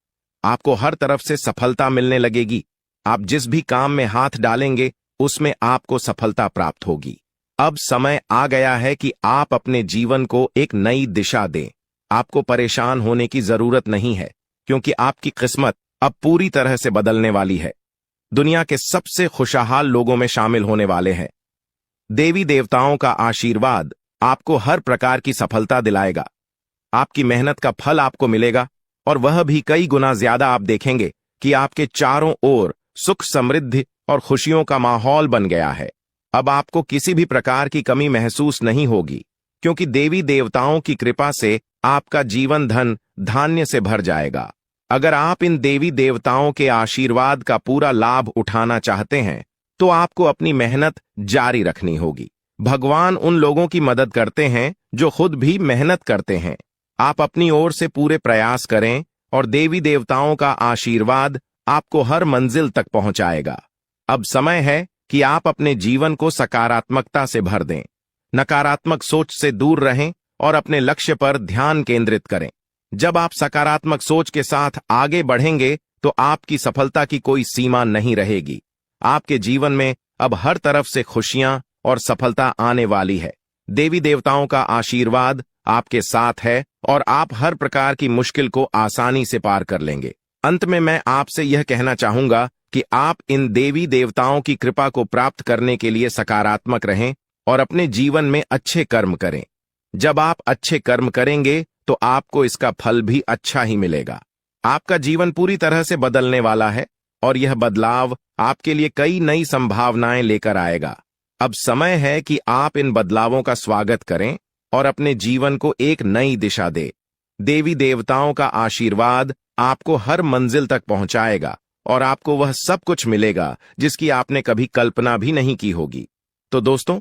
आपको हर तरफ से सफलता मिलने लगेगी। आप जिस भी काम में हाथ डालेंगे उसमें आपको सफलता प्राप्त होगी। अब समय आ गया है कि आप अपने जीवन को एक नई दिशा दें। आपको परेशान होने की जरूरत नहीं है, क्योंकि आपकी किस्मत अब पूरी तरह से बदलने वाली है। दुनिया के सबसे खुशहाल लोगों में शामिल होने वाले हैं। देवी देवताओं का आशीर्वाद आपको हर प्रकार की सफलता दिलाएगा। आपकी मेहनत का फल आपको मिलेगा, और वह भी कई गुना ज्यादा। आप देखेंगे कि आपके चारों ओर सुख, समृद्धि और खुशियों का माहौल बन गया है। अब आपको किसी भी प्रकार की कमी महसूस नहीं होगी, क्योंकि देवी देवताओं की कृपा से आपका जीवन धन धान्य से भर जाएगा। अगर आप इन देवी देवताओं के आशीर्वाद का पूरा लाभ उठाना चाहते हैं तो आपको अपनी मेहनत जारी रखनी होगी। भगवान उन लोगों की मदद करते हैं जो खुद भी मेहनत करते हैं। आप अपनी ओर से पूरे प्रयास करें और देवी देवताओं का आशीर्वाद आपको हर मंजिल तक पहुंचाएगा। अब समय है कि आप अपने जीवन को सकारात्मकता से भर दें। नकारात्मक सोच से दूर रहें और अपने लक्ष्य पर ध्यान केंद्रित करें। जब आप सकारात्मक सोच के साथ आगे बढ़ेंगे तो आपकी सफलता की कोई सीमा नहीं रहेगी। आपके जीवन में अब हर तरफ से खुशियां और सफलता आने वाली है। देवी देवताओं का आशीर्वाद आपके साथ है और आप हर प्रकार की मुश्किल को आसानी से पार कर लेंगे। अंत में मैं आपसे यह कहना चाहूंगा कि आप इन देवी देवताओं की कृपा को प्राप्त करने के लिए सकारात्मक रहें और अपने जीवन में अच्छे कर्म करें। जब आप अच्छे कर्म करेंगे तो आपको इसका फल भी अच्छा ही मिलेगा। आपका जीवन पूरी तरह से बदलने वाला है और यह बदलाव आपके लिए कई नई संभावनाएं लेकर आएगा। अब समय है कि आप इन बदलावों का स्वागत करें और अपने जीवन को एक नई दिशा दें। देवी देवताओं का आशीर्वाद आपको हर मंजिल तक पहुंचाएगा और आपको वह सब कुछ मिलेगा जिसकी आपने कभी कल्पना भी नहीं की होगी। तो दोस्तों,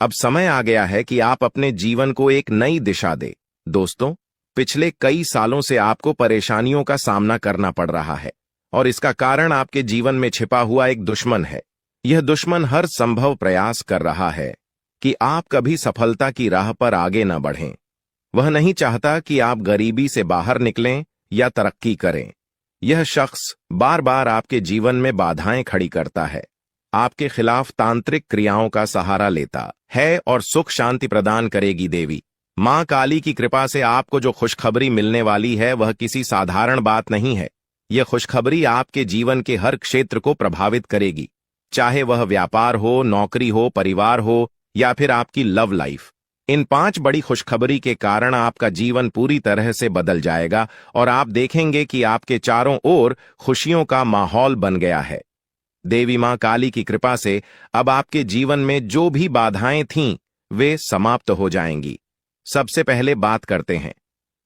अब समय आ गया है कि आप अपने जीवन को एक नई दिशा दें। दोस्तों, पिछले कई सालों से आपको परेशानियों का सामना करना पड़ रहा है और इसका कारण आपके जीवन में छिपा हुआ एक दुश्मन है। यह दुश्मन हर संभव प्रयास कर रहा है कि आप कभी सफलता की राह पर आगे न बढ़ें। वह नहीं चाहता कि आप गरीबी से बाहर निकलें या तरक्की करें। यह शख्स बार बार आपके जीवन में बाधाएं खड़ी करता है, आपके खिलाफ तांत्रिक क्रियाओं का सहारा लेता है और सुख शांति प्रदान करेगी देवी मां काली की कृपा से आपको जो खुशखबरी मिलने वाली है वह किसी साधारण बात नहीं है। यह खुशखबरी आपके जीवन के हर क्षेत्र को प्रभावित करेगी, चाहे वह व्यापार हो, नौकरी हो, परिवार हो या फिर आपकी लव लाइफ। इन 5 बड़ी खुशखबरी के कारण आपका जीवन पूरी तरह से बदल जाएगा और आप देखेंगे कि आपके चारों ओर खुशियों का माहौल बन गया है। देवी मां काली की कृपा से अब आपके जीवन में जो भी बाधाएं थीं वे समाप्त हो जाएंगी। सबसे पहले बात करते हैं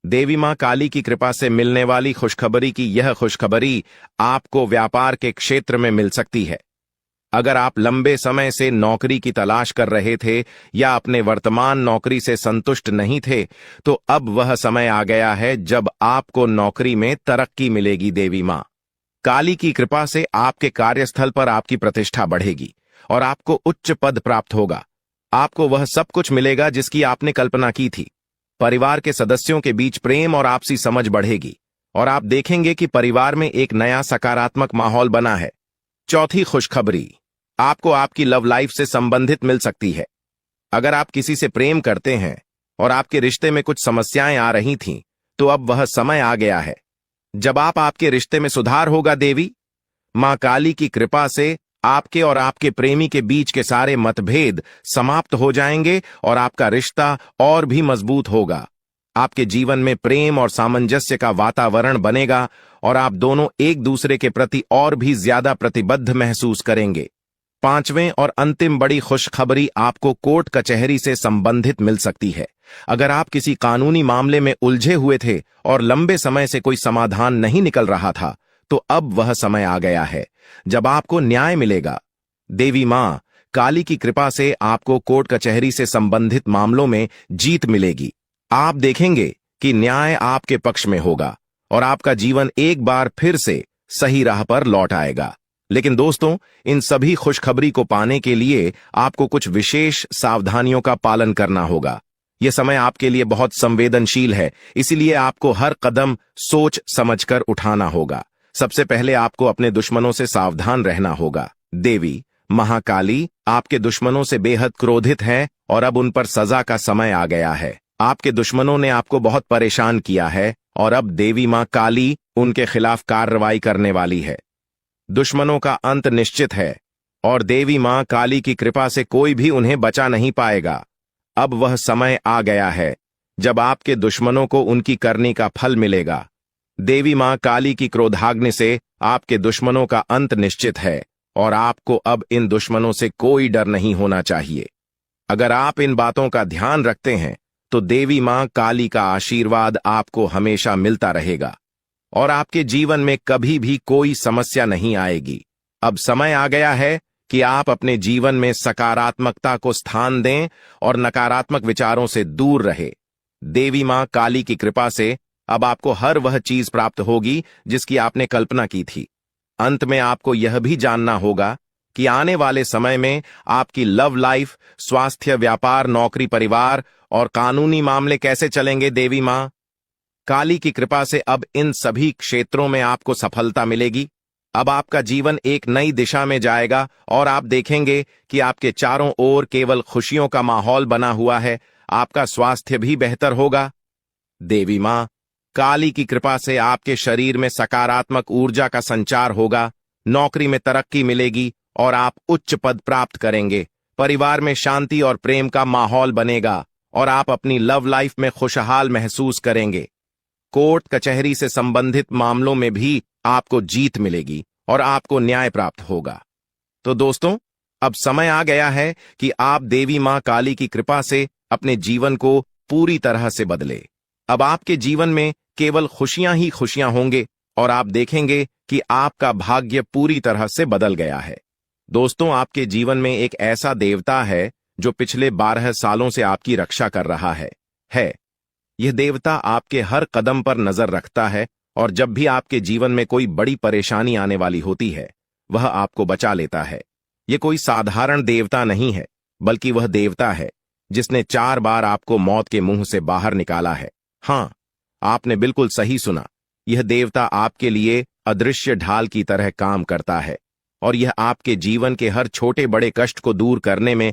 देवी मां काली की कृपा से मिलने वाली खुशखबरी की। यह खुशखबरी आपको व्यापार के क्षेत्र में मिल सकती है। अगर आप लंबे समय से नौकरी की तलाश कर रहे थे या अपने वर्तमान नौकरी से संतुष्ट नहीं थे, तो अब वह समय आ गया है जब आपको नौकरी में तरक्की मिलेगी। देवी मां काली की कृपा से आपके कार्यस्थल पर आपकी प्रतिष्ठा बढ़ेगी और आपको उच्च पद प्राप्त होगा। आपको वह सब कुछ मिलेगा जिसकी आपने कल्पना की थी। परिवार के सदस्यों के बीच प्रेम और आपसी समझ बढ़ेगी और आप देखेंगे कि परिवार में एक नया सकारात्मक माहौल बना है। चौथी खुशखबरी आपको आपकी लव लाइफ से संबंधित मिल सकती है। अगर आप किसी से प्रेम करते हैं और आपके रिश्ते में कुछ समस्याएं आ रही थीं, तो अब वह समय आ गया है जब आपके रिश्ते में सुधार होगा। देवी मां काली की कृपा से आपके और आपके प्रेमी के बीच के सारे मतभेद समाप्त हो जाएंगे और आपका रिश्ता और भी मजबूत होगा। आपके जीवन में प्रेम और सामंजस्य का वातावरण बनेगा और आप दोनों एक दूसरे के प्रति और भी ज्यादा प्रतिबद्ध महसूस करेंगे। पांचवें और अंतिम बड़ी खुशखबरी आपको कोर्ट कचहरी से संबंधित मिल सकती है। अगर आप किसी कानूनी मामले में उलझे हुए थे और लंबे समय से कोई समाधान नहीं निकल रहा था, तो अब वह समय आ गया है जब आपको न्याय मिलेगा। देवी मां काली की कृपा से आपको कोर्ट कचहरी से संबंधित मामलों में जीत मिलेगी। आप देखेंगे कि न्याय आपके पक्ष में होगा और आपका जीवन एक बार फिर से सही राह पर लौट आएगा। लेकिन दोस्तों, इन सभी खुशखबरी को पाने के लिए आपको कुछ विशेष सावधानियों का पालन करना होगा। यह समय आपके लिए बहुत संवेदनशील है, इसलिए आपको हर कदम सोच समझकर उठाना होगा। सबसे पहले आपको अपने दुश्मनों से सावधान रहना होगा। देवी महाकाली आपके दुश्मनों से बेहद क्रोधित है और अब उन पर सजा का समय आ गया है। आपके दुश्मनों ने आपको बहुत परेशान किया है और अब देवी मां काली उनके खिलाफ कार्रवाई करने वाली है। दुश्मनों का अंत निश्चित है और देवी मां काली की कृपा से कोई भी उन्हें बचा नहीं पाएगा। अब वह समय आ गया है जब आपके दुश्मनों को उनकी करनी का फल मिलेगा। देवी मां काली की क्रोधाग्नि से आपके दुश्मनों का अंत निश्चित है और आपको अब इन दुश्मनों से कोई डर नहीं होना चाहिए। अगर आप इन बातों का ध्यान रखते हैं तो देवी मां काली का आशीर्वाद आपको हमेशा मिलता रहेगा और आपके जीवन में कभी भी कोई समस्या नहीं आएगी। अब समय आ गया है कि आप अपने जीवन में सकारात्मकता को स्थान दें और नकारात्मक विचारों से दूर रहे। देवी मां काली की कृपा से अब आपको हर वह चीज प्राप्त होगी जिसकी आपने कल्पना की थी। अंत में आपको यह भी जानना होगा कि आने वाले समय में आपकी लव लाइफ, स्वास्थ्य, व्यापार, नौकरी, परिवार और कानूनी मामले कैसे चलेंगे। देवी मां काली की कृपा से अब इन सभी क्षेत्रों में आपको सफलता मिलेगी। अब आपका जीवन एक नई दिशा में जाएगा और आप देखेंगे कि आपके चारों ओर केवल खुशियों का माहौल बना हुआ है। आपका स्वास्थ्य भी बेहतर होगा। देवी मां काली की कृपा से आपके शरीर में सकारात्मक ऊर्जा का संचार होगा। नौकरी में तरक्की मिलेगी और आप उच्च पद प्राप्त करेंगे। परिवार में शांति और प्रेम का माहौल बनेगा और आप अपनी लव लाइफ में खुशहाल महसूस करेंगे। कोर्ट कचहरी से संबंधित मामलों में भी आपको जीत मिलेगी और आपको न्याय प्राप्त होगा। तो दोस्तों, अब समय आ गया है कि आप देवी मां काली की कृपा से अपने जीवन को पूरी तरह से बदले। अब आपके जीवन में केवल खुशियां ही खुशियां होंगे और आप देखेंगे कि आपका भाग्य पूरी तरह से बदल गया है। दोस्तों, आपके जीवन में एक ऐसा देवता है जो पिछले 12 सालों से आपकी रक्षा कर रहा है। यह देवता आपके हर कदम पर नजर रखता है और जब भी आपके जीवन में कोई बड़ी परेशानी आने वाली होती है, वह आपको बचा लेता है। यह कोई साधारण देवता नहीं है, बल्कि वह देवता है जिसने 4 बार आपको मौत के मुंह से बाहर निकाला है। हां, आपने बिल्कुल सही सुना। यह देवता आपके लिए अदृश्य ढाल की तरह काम करता है और यह आपके जीवन के हर छोटे बड़े कष्ट को दूर करने में